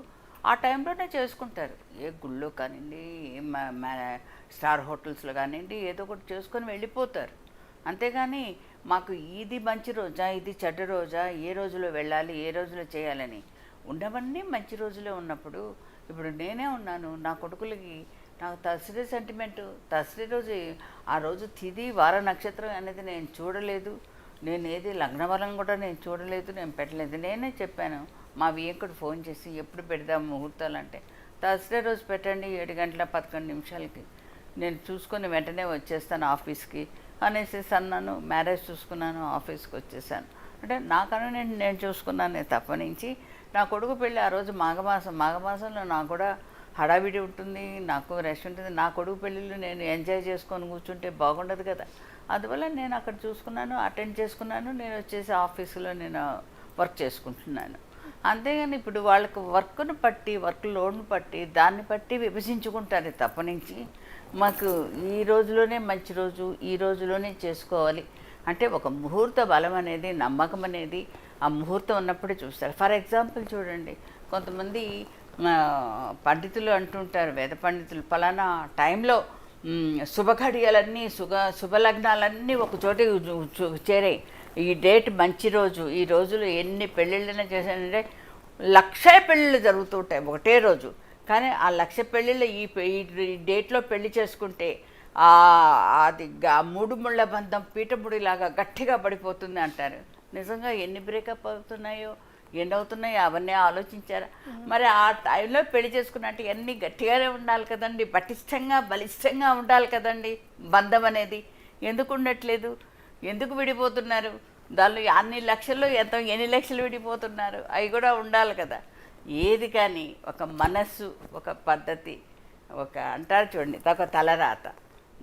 ఆ టైంలోనే చేసుకుంటారు. ఏ గుళ్ళో కానివ్వండి, ఏ స్టార్ హోటల్స్లో కానివ్వండి, ఏదో ఒకటి చేసుకొని వెళ్ళిపోతారు. అంతేగాని మాకు ఇది మంచి రోజా, ఇది చెడ్డ రోజా, ఏ రోజులో వెళ్ళాలి, ఏ రోజులో చేయాలని ఉన్నవన్నీ మంచి రోజులే ఉన్నప్పుడు. ఇప్పుడు నేనే ఉన్నాను, నా కొడుకులకి నాకు తస్రీ సెంటిమెంటు, తస్రీ రోజు ఆ రోజు తిథి వార నక్షత్రం అనేది నేను చూడలేదు. నేను ఏది లగ్నవరం కూడా నేను చూడలేదు, నేను పెట్టలేదు. నేనే చెప్పాను మా వియంకుడు ఫోన్ చేసి ఎప్పుడు పెడదాం ముహూర్తాలు అంటే, థర్స్డే రోజు పెట్టండి 7:11 నేను చూసుకొని వెంటనే వచ్చేస్తాను ఆఫీస్కి అనేసి అన్నాను. మ్యారేజ్ చూసుకున్నాను, ఆఫీస్కి వచ్చేసాను. అంటే నాకను నేను చూసుకున్నాను తప్పనించి. నా కొడుకు పెళ్ళి ఆ రోజు మాఘమాసంలో నాకు కూడా హడావిడి ఉంటుంది, నాకు రెస్ట్ ఉంటుంది. నా కొడుకు పెళ్ళిళ్ళు నేను ఎంజాయ్ చేసుకొని కూర్చుంటే బాగుండదు కదా. అందువల్ల నేను అక్కడ చూసుకున్నాను, అటెండ్ చేసుకున్నాను. నేను వచ్చేసి ఆఫీసులో నేను వర్క్ చేసుకుంటున్నాను. అంతేగాని ఇప్పుడు వాళ్ళకి వర్క్ను బట్టి, వర్క్ లోడ్ను బట్టి, దాన్ని బట్టి విభజించుకుంటారు తప్పనించి. మాకు ఈ రోజులోనే మంచి రోజు, ఈ రోజులోనే చేసుకోవాలి అంటే ఒక ముహూర్త బలం అనేది, నమ్మకం అనేది ఆ ముహూర్తం ఉన్నప్పుడే చూస్తారు. ఫర్ ఎగ్జాంపుల్ చూడండి, కొంతమంది పండితులు అంటుంటారు, వేద పండితులు, ఫలానా టైంలో శుభఘడియలన్నీ శుభలగ్నాలన్నీ ఒక చోటి చేరాయి, ఈ డేట్ మంచి రోజు, ఈ రోజులు ఎన్ని పెళ్ళిళ్ళైనా చేశానంటే 1,00,000 పెళ్ళిళ్ళు జరుగుతుంటాయి ఒకటే రోజు. కానీ ఆ 1,00,000 పెళ్ళిళ్ళు ఈ డేట్లో పెళ్లి చేసుకుంటే అది 3 ముళ్ళ బంధం పీఠముడిలాగా గట్టిగా పడిపోతుంది అంటారు. నిజంగా ఎన్ని బ్రేకప్ అవుతున్నాయో, ఎన్ని అవుతున్నాయో అవన్నీ ఆలోచించారా? మరి ఆ టైంలో పెళ్లి చేసుకున్నట్టు ఎన్ని గట్టిగానే ఉండాలి కదండి, బలిష్టంగా ఉండాలి కదండి బంధం అనేది. ఎందుకు ఉండట్లేదు? ఎందుకు విడిపోతున్నారు? దానిలో అన్ని లక్షల్లో ఎన్ని లక్షలు విడిపోతున్నారు? అవి కూడా ఉండాలి కదా. ఏది కానీ ఒక మనస్సు, ఒక పద్ధతి, ఒక అంటారు చూడండి, ఒక తలరాత,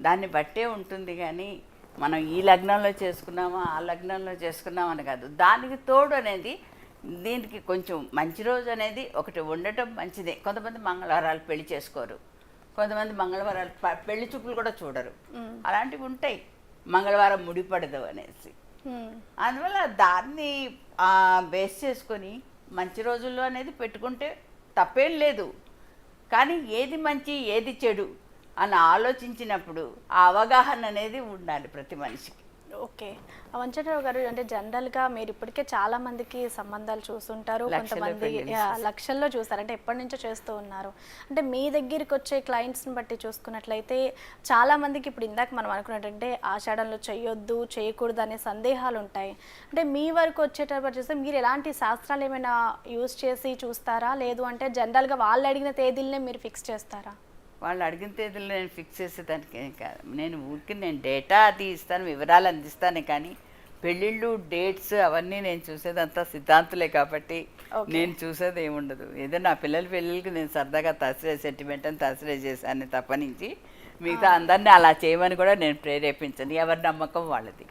దాన్ని బట్టే ఉంటుంది. కానీ మనం ఈ లగ్నంలో చేసుకున్నామా, ఆ లగ్నంలో చేసుకున్నామని కాదు. దానికి తోడు అనేది, దీనికి కొంచెం మంచి రోజు అనేది ఒకటి ఉండటం మంచిదే. కొంతమంది మంగళవారాలు పెళ్లి చేసుకోరు, కొంతమంది మంగళవారాలు పెళ్లి చూపులు కూడా చూడరు. అలాంటివి ఉంటాయి, మంగళవారం ముడిపడదు అనేసి. అందువల్ల దాన్ని బేస్ చేసుకొని మంచి రోజుల్లో అనేది పెట్టుకుంటే తప్పేం లేదు. కానీ ఏది మంచి, ఏది చెడు అని ఆలోచించినప్పుడు ఆ అవగాహన అనేది ఉండాలి ప్రతి మనిషికి. ఓకే, వంచనరావు గారు, అంటే జనరల్గా మీరు ఇప్పటికే చాలా మందికి సంబంధాలు చూస్తుంటారు, కొంతమంది లక్షల్లో చూస్తారు, అంటే ఎప్పటి నుంచో చేస్తూ ఉన్నారు. అంటే మీ దగ్గరికి వచ్చే క్లయింట్స్ని బట్టి చూసుకున్నట్లయితే చాలా మందికి ఇప్పుడు ఇందాక మనం అనుకున్నట్టంటే ఆషాఢంలో చేయొద్దు, చేయకూడదు అనే సందేహాలు ఉంటాయి. అంటే మీ వరకు వచ్చేటప్పుడు చూస్తే మీరు ఎలాంటి శాస్త్రాలు ఏమైనా యూజ్ చేసి చూస్తారా, లేదు అంటే జనరల్గా వాళ్ళు అడిగిన తేదీలనే మీరు ఫిక్స్ చేస్తారా? వాళ్ళు అడిగిన తేదీలు నేను ఫిక్స్ చేసేదానికి కాదు. నేను డేటా అది ఇస్తాను, వివరాలు అందిస్తాను. కానీ పెళ్ళిళ్ళు, డేట్స్ అవన్నీ నేను చూసేదంతా సిద్ధాంతులే కాబట్టి నేను చూసేది ఏముండదు. ఏదో నా పిల్లల పెళ్ళిళ్ళకి నేను సరదాగా తస్రే సెంటిమెంట్ అని తస్రే చేశాను తప్పనించి. మిగతా అందరినీ అలా చేయమని కూడా నేను ప్రేరేపించను. ఎవరి నమ్మకం వాళ్ళది,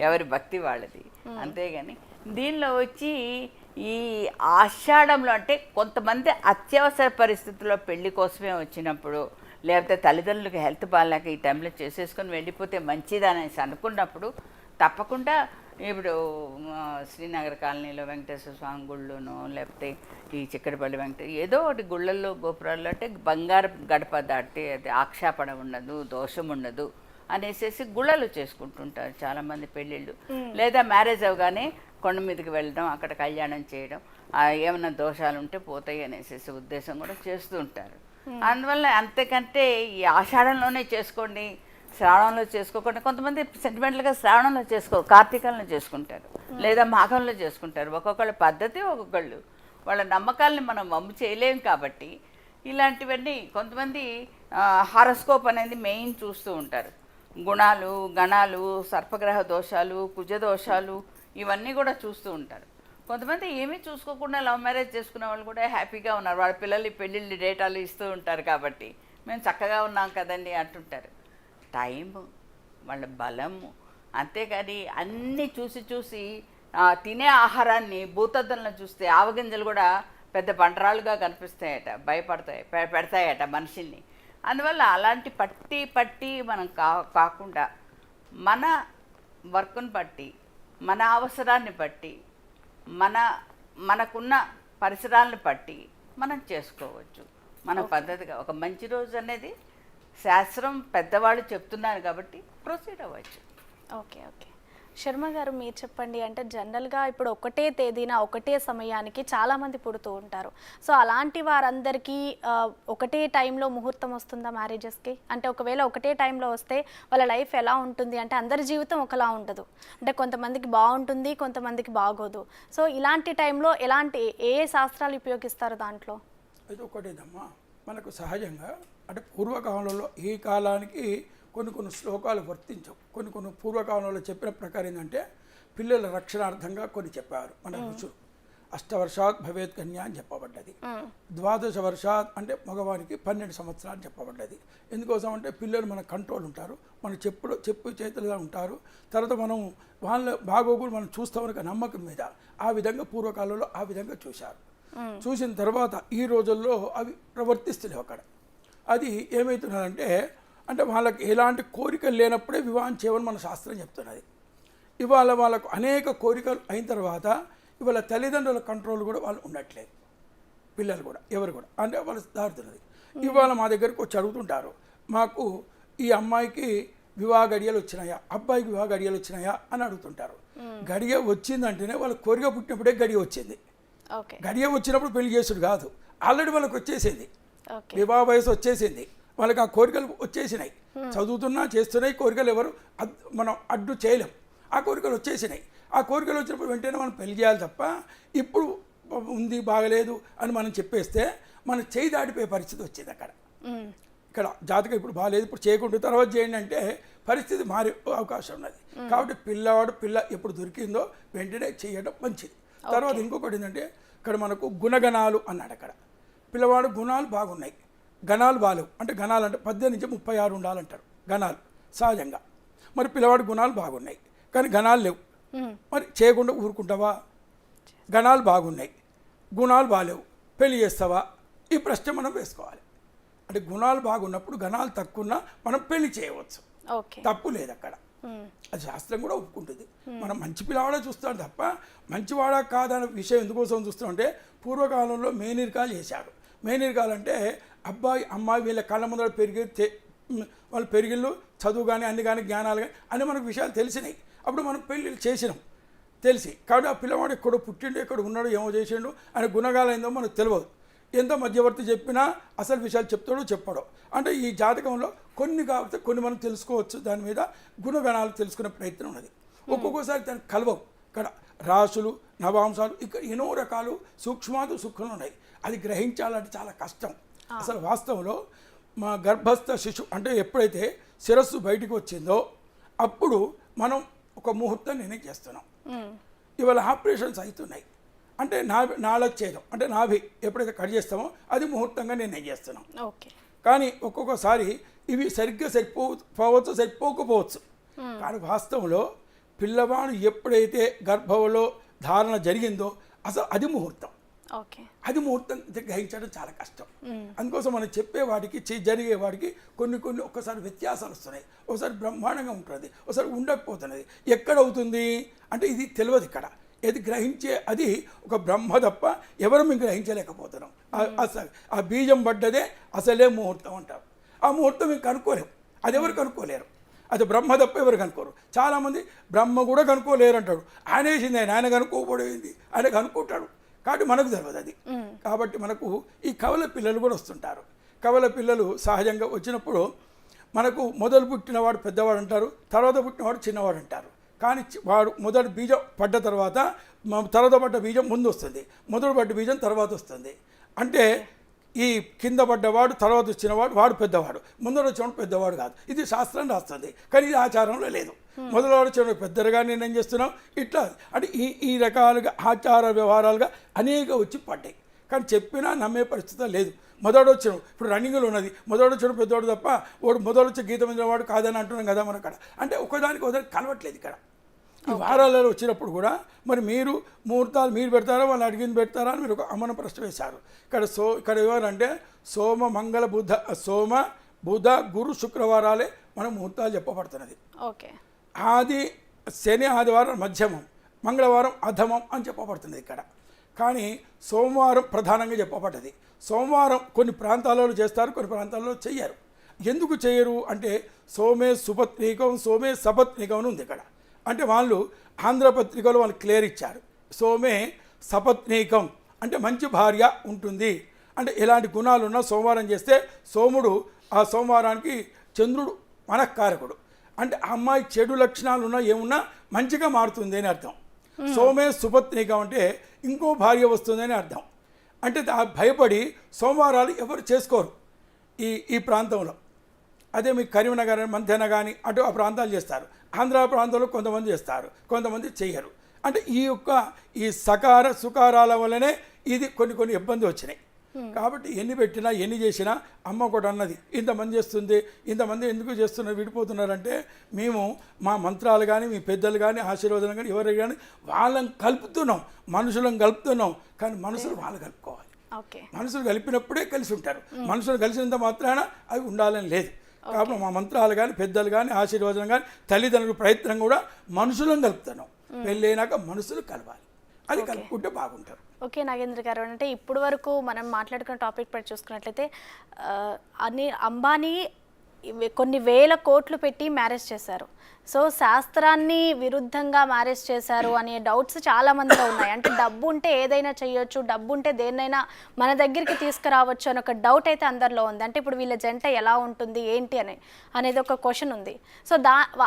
ఎవరి భక్తి వాళ్ళది. అంతేగాని దీనిలో వచ్చి ఈ ఆషాఢంలో అంటే కొంతమంది అత్యవసర పరిస్థితుల్లో పెళ్లి కోసమే వచ్చినప్పుడు, లేకపోతే తల్లిదండ్రులకు హెల్త్ బాగాలేక ఈ టైంలో చేసేసుకొని వెళ్ళిపోతే మంచిది అనేసి అనుకున్నప్పుడు తప్పకుండా ఇప్పుడు శ్రీనగర్ కాలనీలో వెంకటేశ్వర స్వామి గుళ్ళోనో, లేకపోతే ఈ చిక్కడపల్లి ఏదో ఒకటి గుళ్ళల్లో, గోపురాల్లో అంటే బంగారు గడప దాటి అది ఆక్షేపణ ఉండదు, దోషం ఉండదు అనేసి గుళ్ళలు చేసుకుంటుంటారు చాలామంది పెళ్ళిళ్ళు. లేదా మ్యారేజ్ అవగానే కొండ మీదకి వెళ్ళడం, అక్కడ కళ్యాణం చేయడం, ఏమైనా దోషాలు ఉంటే పోతాయి అనేసి ఉద్దేశం కూడా చేస్తూ ఉంటారు. అందువల్ల అంతకంటే ఈ ఆషాఢంలోనే చేసుకోండి, శ్రావణంలో చేసుకోకుండా, కొంతమంది సెంటిమెంటల్గా శ్రావణంలో చేసుకోరు, కార్తీకంలో చేసుకుంటారు, లేదా మాఘంలో చేసుకుంటారు. ఒక్కొక్కళ్ళ పద్ధతి, ఒక్కొక్కళ్ళు వాళ్ళ నమ్మకాలని మనం వమ్ము చేయలేం. కాబట్టి ఇలాంటివన్నీ కొంతమంది హారోస్కోప్ అనేది మెయిన్ చూస్తూ ఉంటారు. గుణాలు, గణాలు, సర్పగ్రహ దోషాలు, కుజ దోషాలు ఇవన్నీ కూడా చూస్తూ ఉంటారు. కొంతమంది ఏమీ చూసుకోకుండా లవ్ మ్యారేజ్ చేసుకునే వాళ్ళు కూడా హ్యాపీగా ఉన్నారు. వాళ్ళ పిల్లలు పెళ్ళిళ్ళు డేటాలు ఇస్తూ ఉంటారు కాబట్టి మేము చక్కగా ఉన్నాం కదండి అంటుంటారు. టైము, వాళ్ళ బలము, అంతేకాని అన్నీ చూసి తినే ఆహారాన్ని భూతద్దంలో చూస్తే ఆవగింజలు కూడా పెద్ద బండరాళ్ళుగా కనిపిస్తాయట, పెడతాయట మనిషిని. అందువల్ల అలాంటి పట్టి మనం కాకుండా మన వర్క్ను బట్టి, మన అవసరాన్ని బట్టి, మనకున్న పరిసరాలను బట్టి మనం చేసుకోవచ్చు. మన పద్ధతిగా ఒక మంచి రోజు అనేది శాస్త్రం పెద్దవాళ్ళు చెప్తున్నారు కాబట్టి ప్రొసీడ్ అవ్వచ్చు. ఓకే ఓకే శర్మ గారు, మీరు చెప్పండి. అంటే జనరల్గా ఇప్పుడు ఒకటే తేదీన ఒకటే సమయానికి చాలామంది పుడుతూ ఉంటారు. సో అలాంటి వారందరికీ ఒకటే టైంలో ముహూర్తం వస్తుందా మ్యారేజెస్కి? అంటే ఒకవేళ ఒకటే టైంలో వస్తే వాళ్ళ లైఫ్ ఎలా ఉంటుంది? అంటే అందరి జీవితం ఒకలా ఉండదు. అంటే కొంతమందికి బాగుంటుంది, కొంతమందికి బాగోదు. సో ఇలాంటి టైంలో ఎలాంటి ఏ శాస్త్రాలు ఉపయోగిస్తారు దాంట్లో? ఇది ఒకటేదమ్మా, మనకు సహజంగా అంటే పూర్వకాలంలో ఈ కాలానికి కొన్ని శ్లోకాలు వర్తించవు. కొన్ని పూర్వకాలంలో చెప్పిన ప్రకారం ఏంటంటే పిల్లల రక్షణార్థంగా కొన్ని చెప్పారు మన ఋషులు. 8 వర్షాత్ భవేత్ కన్యా అని చెప్పబడ్డది. 12 వర్షాత్ అంటే మగవానికి 12 సంవత్సరాలు చెప్పబడ్డది. ఎందుకోసం అంటే పిల్లలు మన కంట్రోల్ ఉంటారు, మన చెప్పు చేతులుగా ఉంటారు. తర్వాత మనం వాళ్ళ బాగోగులు మనం చూస్తామని నమ్మకం మీద ఆ విధంగా పూర్వకాలంలో ఆ విధంగా చూశారు. చూసిన తర్వాత ఈ రోజుల్లో అవి ప్రవర్తిస్తున్నాయి అక్కడ. అది ఏమవుతున్నదంటే అంటే వాళ్ళకి ఎలాంటి కోరికలు లేనప్పుడే వివాహం చేయమని మన శాస్త్రం చెప్తున్నది. ఇవాళ వాళ్ళకు అనేక కోరికలు అయిన తర్వాత ఇవాళ తల్లిదండ్రుల కంట్రోల్ కూడా వాళ్ళు ఉండట్లేదు, పిల్లలు కూడా ఎవరు కూడా అంటే వాళ్ళు దారుతున్నది. ఇవాళ మా దగ్గరకు వచ్చి అడుగుతుంటారు, మాకు ఈ అమ్మాయికి వివాహ గడియలు వచ్చినాయా, అబ్బాయికి వివాహ గడియలు వచ్చినాయా అని అడుగుతుంటారు. గడియ వచ్చిందంటేనే వాళ్ళ కోరిక పుట్టినప్పుడే గడియ వచ్చింది. గడియ వచ్చినప్పుడు పెళ్లి చేసుడు కాదు, ఆల్రెడీ వాళ్ళకి వచ్చేసింది, వివాహ వయసు వచ్చేసింది, వాళ్ళకి ఆ కోరికలు వచ్చేసినాయి. చదువుతున్నా చేస్తున్నాయి కోరికలు, ఎవరు మనం అడ్డు చేయలేం. ఆ కోరికలు వచ్చేసినాయి. ఆ కోరికలు వచ్చినప్పుడు వెంటనే మనం పెళ్లి చేయాలి తప్ప ఇప్పుడు ఉంది బాగలేదు అని మనం చెప్పేస్తే మన చేయి దాటిపోయే పరిస్థితి వచ్చింది అక్కడ. ఇక్కడ జాతకం ఇప్పుడు బాగాలేదు, ఇప్పుడు చేయకుండా తర్వాత చేయండి అంటే పరిస్థితి మారే అవకాశం ఉన్నది. కాబట్టి పిల్ల ఎప్పుడు దొరికిందో వెంటనే చేయడం మంచిది. తర్వాత ఇంకొకటి ఏంటంటే ఇక్కడ మనకు గుణగణాలు అన్నాడు. అక్కడ పిల్లవాడు గుణాలు బాగున్నాయి, గణాలు బాలేవు. అంటే గణాలు అంటే 18 నుంచి 36 ఉండాలంటారు గణాలు సహజంగా. మరి పిల్లవాడి గుణాలు బాగున్నాయి కానీ గణాలు లేవు, మరి చేయకుండా ఊరుకుంటావా? గణాలు బాగున్నాయి, గుణాలు బాలేవు, పెళ్లి చేస్తావా? ఈ ప్రశ్న మనం వేసుకోవాలి. అంటే గుణాలు బాగున్నప్పుడు గణాలు తక్కువ మనం పెళ్లి చేయవచ్చు, తప్పు లేదు అక్కడ. అది శాస్త్రం కూడా ఒప్పుకుంటుంది. మనం మంచి పిల్లవాడే చూస్తాం తప్ప మంచివాడా కాదనే విషయం ఎందుకోసం చూస్తాం అంటే పూర్వకాలంలో మేనరికాలు చేశారు. మేనరికాలు అంటే అబ్బాయి అమ్మాయి వీళ్ళ కళ్ళ ముందర వాళ్ళు పెరిగిళ్ళు చదువు కానీ అన్ని కానీ జ్ఞానాలు కానీ అన్నీ మనకు విషయాలు తెలిసినాయి. అప్పుడు మనం పెళ్ళిళ్ళు చేసినాం తెలిసి. కాబట్టి ఆ పిల్లవాడు ఎక్కడో పుట్టిండు, ఎక్కడ ఉన్నాడు, ఏమో చేసిండు అని గుణగాలు ఏందో మనకు తెలియదు. ఎంతో మధ్యవర్తి చెప్పినా అసలు విషయాలు చెప్తాడో చెప్పాడో. అంటే ఈ జాతకంలో కొన్ని కాకపోతే కొన్ని మనం తెలుసుకోవచ్చు, దాని మీద గుణగణాలు తెలుసుకునే ప్రయత్నం ఉన్నది. ఒక్కొక్కసారి దానికి కలవవు. ఇక్కడ రాసులు నవాంశాలు ఇక్కడ ఎన్నో రకాలు సూక్ష్మాలు సూక్ష్మాలు ఉన్నాయి. అది గ్రహించాలంటే చాలా కష్టం. అసలు వాస్తవంలో మా గర్భస్థ శిశువు అంటే ఎప్పుడైతే శిరస్సు బయటికి వచ్చిందో అప్పుడు మనం ఒక ముహూర్తం నిర్ణయం చేస్తున్నాం. ఇవాళ ఆపరేషన్స్ అవుతున్నాయి అంటే నాళచ్ఛేదం అంటే నాభి ఎప్పుడైతే కట్ చేస్తామో అది ముహూర్తంగా నిర్ణయం చేస్తున్నాం. కానీ ఒక్కొక్కసారి ఇవి సరిగ్గా సరిపోవచ్చు సరిపోకపోవచ్చు. కానీ వాస్తవంలో పిల్లవాడు ఎప్పుడైతే గర్భంలో ధారణ జరిగిందో అసలు అది ముహూర్తం. అది ముహూర్తం గ్రహించడం చాలా కష్టం. అందుకోసం మనం చెప్పేవాడికి జరిగే వాడికి కొన్ని ఒక్కసారి వ్యత్యాసాలు వస్తున్నాయి, ఒకసారి బ్రహ్మాండంగా ఉంటుంది, ఒకసారి ఉండకపోతున్నది. ఎక్కడవుతుంది అంటే ఇది తెలియదు ఇక్కడ. ఏది గ్రహించే అది ఒక బ్రహ్మ తప్ప ఎవరు మేము గ్రహించలేకపోతున్నాం. ఆ బీజం పడ్డదే అసలే ముహూర్తం అంటారు. ఆ ముహూర్తం మేము కనుక్కోలేము, అది ఎవరు కనుక్కోలేరు. అది బ్రహ్మ తప్ప ఎవరు కనుక్కోరు. చాలామంది బ్రహ్మ కూడా కనుక్కోలేరు అంటాడు. ఆయన వేసింది ఆయన కనుక్కోకపోయింది, ఆయన కనుక్కుంటాడు. కాబట్టి మనకు తెలియదు అది. కాబట్టి మనకు ఈ కవల పిల్లలు కూడా వస్తుంటారు. కవల పిల్లలు సహజంగా వచ్చినప్పుడు మనకు మొదలు పుట్టినవాడు పెద్దవాడు అంటారు, తర్వాత పుట్టినవాడు చిన్నవాడు అంటారు. కానీ వాడు మొదటి బీజం పడ్డ తర్వాత తర్వాత పడ్డ బీజం ముందు వస్తుంది, మొదలు పడ్డ బీజం తర్వాత వస్తుంది. అంటే ఈ కింద పడ్డవాడు తర్వాత వచ్చినవాడు వాడు పెద్దవాడు, ముందర వచ్చినవాడు పెద్దవాడు కాదు. ఇది శాస్త్రం రాస్తుంది, కానీ ఇది ఆచారంలో లేదు. మొదలవాడు వచ్చిన పెద్దలుగా నిర్ణయం చేస్తున్నాం ఇట్లా. అంటే ఈ రకాలుగా ఆచార వ్యవహారాలుగా అనేక వచ్చి పడ్డాయి. కానీ చెప్పినా నమ్మే పరిస్థితి లేదు. మొదటి వచ్చిన ఇప్పుడు రన్నింగ్లో ఉన్నది, మొదటి వచ్చిన పెద్దవాడు తప్ప వాడు మొదటి వచ్చి గీత మీద వాడు కాదని అంటున్నాం కదా మన అక్కడ. అంటే ఒకదానికి ఒకదానికి కలవట్లేదు ఇక్కడ. ఈ వారాలలో వచ్చినప్పుడు కూడా మరి మీరు ముహూర్తాలు మీరు పెడతారా వాళ్ళు అడిగింది పెడతారా అని మీరు ఒక అమన ప్రశ్న వేశారు. ఇక్కడ ఎవరంటే సోమ మంగళ బుధ గురు శుక్రవారాలే మనం ముహూర్తాలు చెప్పబడుతున్నది. ఆది శని ఆదివారం మధ్యమం, మంగళవారం అధమం అని చెప్పబడుతుంది ఇక్కడ. కానీ సోమవారం ప్రధానంగా చెప్పబడ్డది. సోమవారం కొన్ని ప్రాంతాలలో చేస్తారు, కొన్ని ప్రాంతాలలో చెయ్యరు. ఎందుకు చేయరు అంటే సోమే సుపత్నికం, సోమే సపత్నికం అని ఉంది ఇక్కడ. అంటే వాళ్ళు ఆంధ్రపత్రికలో వాళ్ళు క్లియర్ ఇచ్చారు. సోమే సపత్నీకం అంటే మంచి భార్య ఉంటుంది, అంటే ఎలాంటి గుణాలు ఉన్నా సోమవారం చేస్తే సోముడు ఆ సోమవారానికి చంద్రుడు మనఃకారకుడు, అంటే ఆ అమ్మాయి చెడు లక్షణాలు ఉన్నా ఏమున్నా మంచిగా మారుతుంది అని అర్థం. సోమే సుపత్నీకం అంటే ఇంకో భార్య వస్తుందని అర్థం. అంటే భయపడి సోమవారాలు ఎవరు చేసుకోరు ఈ ప్రాంతంలో. అదే మీకు కరీంనగర్, మంథెన కానీ అటు ఆ ప్రాంతాలు చేస్తారు. ఆంధ్ర ప్రాంతంలో కొంతమంది చేస్తారు, కొంతమంది చెయ్యరు. అంటే ఈ సకార సుకారాల వల్లనే ఇది కొన్ని ఇబ్బంది వచ్చినాయి. కాబట్టి ఎన్ని పెట్టినా ఎన్ని చేసినా అమ్మ కూడా అన్నది ఇంతమంది చేస్తుంది, ఇంతమంది ఎందుకు చేస్తున్నారు విడిపోతున్నారంటే మేము మా మంత్రాలు కానీ మీ పెద్దలు కానీ ఆశీర్వాదాలు కానీ ఎవరు కానీ వాళ్ళని కలుపుతున్నాం, మనుషులను కలుపుతున్నాం. కానీ మనుషులు వాళ్ళు కలుపుకోవాలి. మనుషులు కలిపినప్పుడే కలిసి ఉంటారు. మనుషులు కలిసినంత మాత్రాన అవి ఉండాలని లేదు. కాబట్టి మా మంత్రాలు కానీ పెద్దలు కానీ ఆశీర్వాదం కానీ తల్లిదండ్రుల ప్రయత్నం కూడా మనుషులను కలుపుతున్నాం. పెళ్ళైనాక మనుషులు కలవాలి, అది కలుపుకుంటే బాగుంటారు. ఓకే నాగేంద్ర గారు, అంటే ఇప్పుడు వరకు మనం మాట్లాడుకున్న టాపిక్ పట్టి చూసుకున్నట్లయితే అంబానీ కొన్ని వేల కోట్లు పెట్టి మ్యారేజ్ చేశారు. సో శాస్త్రాన్ని విరుద్ధంగా మ్యారేజ్ చేశారు అనే డౌట్స్ చాలా మందిలో ఉన్నాయి. అంటే డబ్బు ఉంటే ఏదైనా చేయొచ్చు, డబ్బు ఉంటే దేన్నైనా మన దగ్గరికి తీసుకురావచ్చు అని ఒక డౌట్ అయితే అందరిలో ఉంది. అంటే ఇప్పుడు వీళ్ళ జంట ఎలా ఉంటుంది ఏంటి అనేది ఒక క్వశ్చన్ ఉంది. సో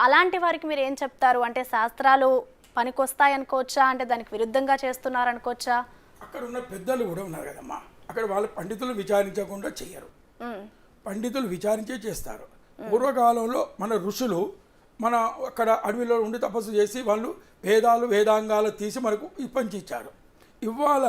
అలాంటి వారికి మీరు ఏం చెప్తారు? అంటే శాస్త్రాలు పనికొస్తాయి అనుకోవచ్చా, అంటే దానికి విరుద్ధంగా చేస్తున్నారు అనుకోవచ్చా? అక్కడ ఉన్న పెద్దలు కూడా ఉన్నారు కదమ్మా, అక్కడ వాళ్ళు పండితులు విచారించకుండా చెయ్యరు, పండితులు విచారించే చేస్తారు. పూర్వకాలంలో మన ఋషులు మన అక్కడ అడవిలో ఉండి తపస్సు చేసి వాళ్ళు వేదాంగాలు తీసి మనకు పంచిచ్చారు. ఇవాళ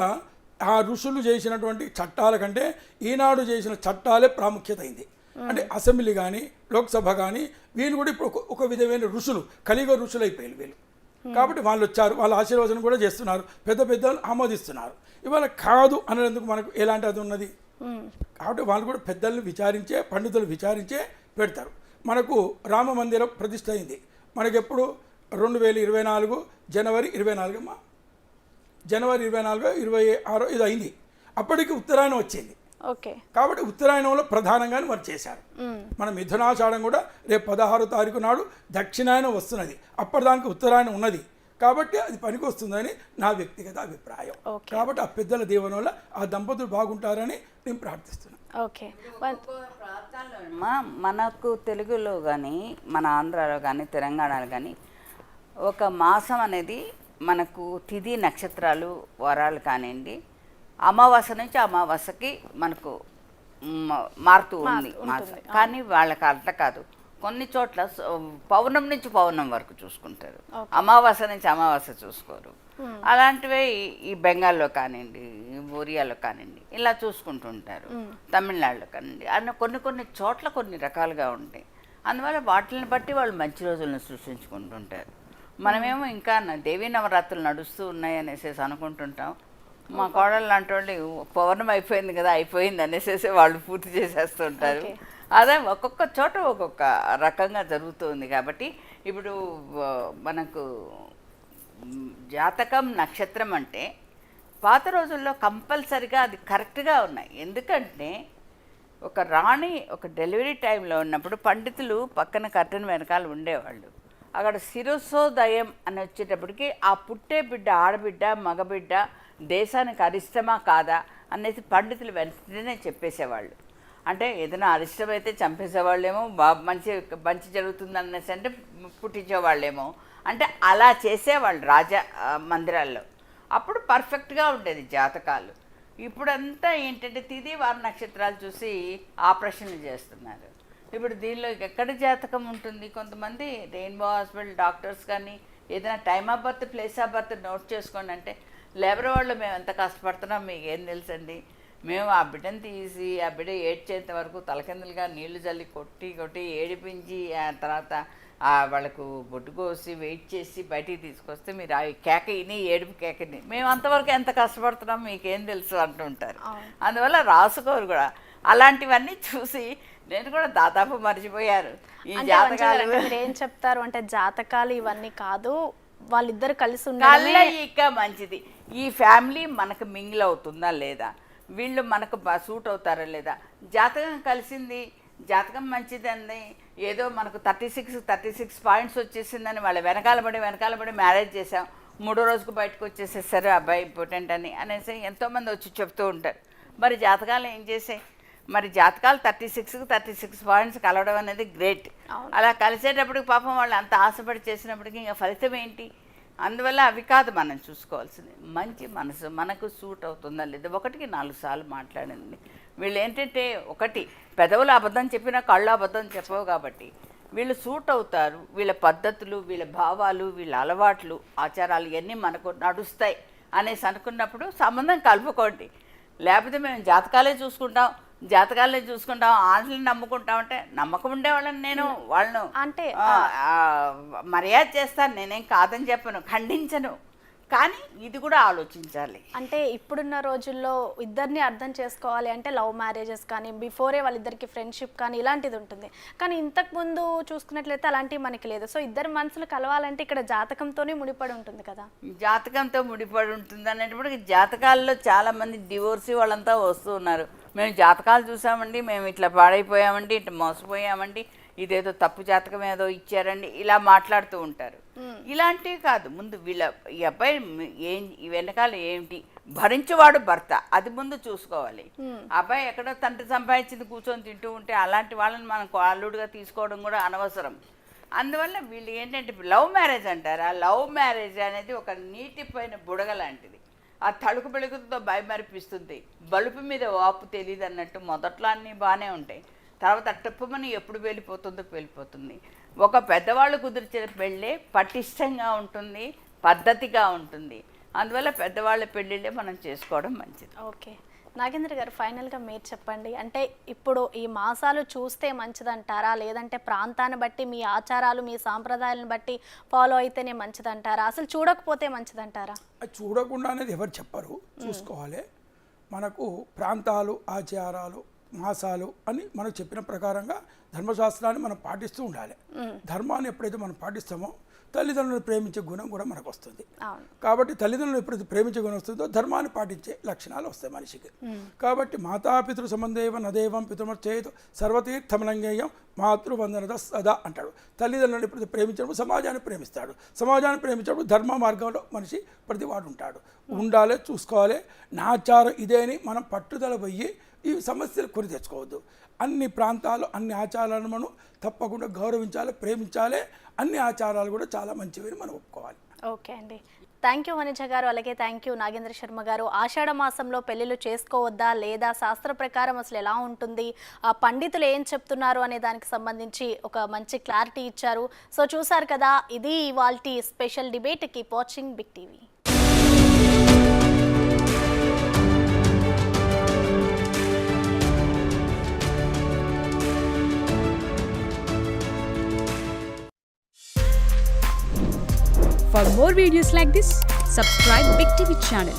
ఆ ఋషులు చేసినటువంటి చట్టాల కంటే ఈనాడు చేసిన చట్టాలే ప్రాముఖ్యత అయింది. అంటే అసెంబ్లీ కానీ లోక్సభ కానీ వీళ్ళు కూడా ఇప్పుడు ఒక విధమైన ఋషులు, కలియుగ ఋషులు అయిపోయారు వీళ్ళు. కాబట్టి వాళ్ళు వచ్చారు, వాళ్ళ ఆశీర్వచనం కూడా చేస్తున్నారు, పెద్దలు ఆమోదిస్తున్నారు. ఇవాళ కాదు అనేందుకు మనకు ఎలాంటి అది ఉన్నది. కాబట్టి వాళ్ళు కూడా పెద్దల్ని విచారించే, పండితులు విచారించే పెడతారు. మనకు రామ మందిరం ప్రతిష్ఠ అయింది మనకెప్పుడు 2024 జనవరి 24 అమ్మా, జనవరి 24, 26 ఇది అయింది. అప్పటికి ఉత్తరాయణం వచ్చింది. ఓకే, కాబట్టి ఉత్తరాయణంలో ప్రధానంగానే వారు చేశారు. మన మిథునాషాఢం కూడా రేపు 16వ తారీఖు నాడు దక్షిణాయనం వస్తున్నది, అప్పటిదానికి ఉత్తరాయణం ఉన్నది. కాబట్టి అది పనికి వస్తుందని నా వ్యక్తిగత అభిప్రాయం. కాబట్టి ఆ పెద్దల దీవెన వల్ల ఆ దంపతులు బాగుంటారని నేను ప్రార్థిస్తున్నాను. ఓకే, మనకు తెలుగులో కానీ మన ఆంధ్రాలో కానీ తెలంగాణలో కానీ ఒక మాసం అనేది మనకు తిథి నక్షత్రాలు వారాలు కానివ్వండి అమావాస్య నుంచి అమావాస్యకి మనకు మారుతూ ఉంది మాసం. కానీ వాళ్ళకి అర్థం కాదు, కొన్ని చోట్ల పౌర్ణమి నుంచి పౌర్ణమి వరకు చూసుకుంటారు, అమావాస్య నుంచి అమావాస్య చూసుకోరు. అలాంటివే ఈ బెంగాల్లో కానివ్వండి, ఒరియాలో కానివ్వండి ఇలా చూసుకుంటుంటారు, తమిళనాడులో కానివ్వండి. అన్న కొన్ని చోట్ల కొన్ని రకాలుగా ఉంటాయి. అందువల్ల వాటిని బట్టి వాళ్ళు మంచి రోజులను సృష్టించుకుంటుంటారు. మనమేమో ఇంకా దేవీ నవరాత్రులు నడుస్తూ ఉన్నాయి అనేసి అనుకుంటుంటాం. మా కోడలు లాంటి వాళ్ళు పౌర్ణమి అయిపోయింది కదా, అయిపోయింది అనేసి వాళ్ళు పూర్తి చేసేస్తుంటారు. అదే ఒక్కొక్క చోట ఒక్కొక్క రకంగా జరుగుతుంది. కాబట్టి ఇప్పుడు మనకు జాతకం నక్షత్రం అంటే పాత రోజుల్లో కంపల్సరిగా అది కరెక్ట్గా ఉన్నాయి. ఎందుకంటే ఒక రాణి ఒక డెలివరీ టైంలో ఉన్నప్పుడు పండితులు పక్కన కర్టెన్ వెనకాల ఉండేవాళ్ళు. అక్కడ శిరస్సోదయం అని వచ్చేటప్పటికి ఆ పుట్టే బిడ్డ ఆడబిడ్డ మగబిడ్డ దేశానికి అరిష్టమా కాదా అనేది పండితులు వెంటనే చెప్పేసేవాళ్ళు. అంటే ఏదైనా అరిష్టమైతే చంపేసేవాళ్ళేమో, మంచి జరుగుతుంది అనేసి అంటే పుట్టించేవాళ్ళేమో. అంటే అలా చేసేవాళ్ళు రాజా మందిరాల్లో. అప్పుడు పర్ఫెక్ట్గా ఉండేది జాతకాలు. ఇప్పుడంతా ఏంటంటే తిథి వార నక్షత్రాలు చూసి ఆపరేషన్లు చేస్తున్నారు. ఇప్పుడు దీనిలో ఎక్కడ జాతకం ఉంటుంది? కొంతమంది రెయిన్బో హాస్పిటల్ డాక్టర్స్ కానీ ఏదైనా time of birth place of birth note చేసుకోండి అంటే లేబర్ వాళ్ళు మేము ఎంత కష్టపడుతున్నాం మీకు ఏం తెలుసండి, మేము ఆ బిడ్డను తీసి ఆ బిడ్డ ఏడ్చేంత వరకు తలకిందులుగా నీళ్లు చల్లి కొట్టి ఏడిపించి ఆ తర్వాత వాళ్ళకు బొట్టు కోసి వెయిట్ చేసి బయటికి తీసుకొస్తే మీరు ఆ కేకని ఏడుపు కేకని మేము అంతవరకు ఎంత కష్టపడుతున్నాం మీకేం తెలుసు అంటుంటారు. అందువల్ల రాసుకోరు కూడా. అలాంటివన్నీ చూసి నేను కూడా దాదాపు మర్చిపోయారు ఈ అంటే వంశీ గారు, జాతకాలు. అంటే మీరు ఏం చెప్తారు అంటే జాతకాలు ఇవన్నీ కాదు, వాళ్ళిద్దరు కలిసి ఉండాలి. కలయిక మంచిది. ఈ ఫ్యామిలీ మనకు మింగిల్ అవుతుందా లేదా, వీళ్ళు మనకు సూట్ అవుతారా లేదా, జాతకం కలిసింది, జాతకం మంచిదండి, ఏదో మనకు 36 పాయింట్స్ వచ్చేసిందని వాళ్ళ వెనకాల పడి మ్యారేజ్ చేసాం, 3వ రోజుకు బయటకు వచ్చేసేసారు అబ్బాయి ఇంపార్టెంట్ అనేసి ఎంతోమంది వచ్చి చెప్తూ ఉంటారు. మరి జాతకాలు ఏం చేసాయి? మరి జాతకాలు 36 పాయింట్స్ కలవడం అనేది గ్రేట్. అలా కలిసేటప్పటికి పాపం వాళ్ళు అంత ఆశపడి చేసినప్పటికీ ఇంకా ఫలితం ఏంటి? అందువల్ల అవి కాదు మనం చూసుకోవాల్సింది, మంచి మనసు మనకు సూట్ అవుతుందా లేదా. 1కి 4 సార్లు మాట్లాడింది. వీళ్ళు ఏంటంటే, ఒకటి పెదవులు అబద్ధం చెప్పినా కళ్ళు అబద్ధం చెప్పవు కాబట్టి వీళ్ళు సూట్ అవుతారు. వీళ్ళ పద్ధతులు, వీళ్ళ భావాలు, వీళ్ళ అలవాట్లు, ఆచారాలు ఇవన్నీ మనకు నడుస్తాయి అనేసి అనుకున్నప్పుడు సంబంధం కలుపుకోండి. లేకపోతే మేము జాతకాలే చూసుకుంటాం ఆటలను నమ్ముకుంటామంటే, నమ్మకం ఉండేవాళ్ళని నేను వాళ్ళను అంటే మర్యాద చేస్తాను, నేనేం కాదని చెప్పను, ఖండించను, కానీ ఇది కూడా ఆలోచించాలి. అంటే ఇప్పుడున్న రోజుల్లో ఇద్దరిని అర్థం చేసుకోవాలి అంటే లవ్ మ్యారేజెస్ కానీ, బిఫోరే వాళ్ళిద్దరికి ఫ్రెండ్షిప్ కానీ ఇలాంటిది ఉంటుంది. కానీ ఇంతకుముందు చూసుకున్నట్లయితే అలాంటివి మనకి లేదు. సో ఇద్దరు మనసులు కలవాలంటే ఇక్కడ జాతకంతోనే ముడిపడి ఉంటుంది కదా. జాతకంతో ముడిపడి ఉంటుంది అనేటప్పుడు జాతకాల్లో చాలామంది డివోర్సీ వాళ్ళంతా వస్తూ ఉన్నారు. మేము జాతకాలు చూసామండి, మేము ఇట్లా పాడైపోయామండి, ఇట్లా మోసపోయామండి, ఇదేదో తప్పు జాతకం ఏదో ఇచ్చారండి, ఇలా మాట్లాడుతూ ఉంటారు. ఇలాంటివి కాదు, ముందు వీళ్ళ ఈ అబ్బాయి ఈ వెనకాల ఏంటి, భరించేవాడు భర్త, అది ముందు చూసుకోవాలి. అబ్బాయి ఎక్కడో తండ్రి సంపాదించింది కూర్చొని తింటూ ఉంటే అలాంటి వాళ్ళని మనం అల్లుడుగా తీసుకోవడం కూడా అనవసరం. అందువల్ల వీళ్ళు ఏంటంటే లవ్ మ్యారేజ్ అంటారు. ఆ లవ్ మ్యారేజ్ అనేది ఒక నీటిపోయిన బుడగ లాంటిది. ఆ తడుకు బెళుకుతో భయమరిపిస్తుంది, బలుపు మీద వాపు తెలియదు అన్నట్టు. మొదట్లో అన్నీ బాగానే ఉంటాయి, తర్వాత టప్పుమని ఎప్పుడు వెళ్ళిపోతుంది. ఒక పెద్దవాళ్ళు కుదిర్చిన పెళ్ళే పటిష్టంగా ఉంటుంది, పద్ధతిగా ఉంటుంది. అందువల్ల పెద్దవాళ్ళ పెళ్ళిళ్ళే మనం చేసుకోవడం మంచిది. ఓకే నాగేంద్ర గారు, ఫైనల్గా మీరు చెప్పండి. అంటే ఇప్పుడు ఈ మాసాలు చూస్తే మంచిదంటారా, లేదంటే ప్రాంతాన్ని బట్టి మీ ఆచారాలు మీ సాంప్రదాయాలను బట్టి ఫాలో అయితేనే మంచిదంటారా, అసలు చూడకపోతే మంచిదంటారా? చూడకుండా అనేది ఎవరు చెప్పరు, చూసుకోవాలి. మనకు ప్రాంతాలు, ఆచారాలు, మాసాలు అని మనకు చెప్పిన ప్రకారంగా ధర్మశాస్త్రాన్ని మనం పాటిస్తూ ఉండాలి. ధర్మాన్ని ఎప్పుడైతే మనం పాటిస్తామో తల్లిదండ్రులను ప్రేమించే గుణం కూడా మనకు వస్తుంది. కాబట్టి తల్లిదండ్రులను ఎప్పుడైతే ప్రేమించే గుణం వస్తుందో ధర్మాన్ని పాటించే లక్షణాలు వస్తాయి మనిషికి. కాబట్టి మాతాపితృ సంబంధేవ నదేవం పితృమర్చేతు సర్వతీర్థమలంగేయం మాతృవందనద సదా అంటాడు. తల్లిదండ్రులను ఎప్పుడైతే ప్రేమించినప్పుడు సమాజాన్ని ప్రేమిస్తాడు. సమాజాన్ని ప్రేమించినప్పుడు ధర్మ మార్గంలో మనిషి ప్రతివాడు ఉంటాడు. ఉండాలి, చూసుకోవాలి. నాచారం ఇదే అని మనం పట్టుదల పోయి ఈ సమస్యలు కొని తెచ్చుకోవద్దు. అన్ని ప్రాంతాలు, అన్ని ఆచారాలను మనం తప్పకుండా గౌరవించాలి, ప్రేమించాలి. అన్ని ఆచారాలు కూడా చాలా మంచివి మనం ఒప్పుకోవాలి. ఓకే అండి, థ్యాంక్ యూ వనిజ గారు, అలాగే థ్యాంక్ యూ నాగేంద్ర శర్మ గారు. ఆషాఢ మాసంలో పెళ్ళిళ్ళు చేసుకోవద్దా లేదా, శాస్త్ర ప్రకారం అసలు ఎలా ఉంటుంది, ఆ పండితులు ఏం చెప్తున్నారు అనే దానికి సంబంధించి ఒక మంచి క్లారిటీ ఇచ్చారు. సో చూసారు కదా, ఇది ఇవాల్టి special debate. Keep watching big TV. For more videos like this, subscribe Big TV channel.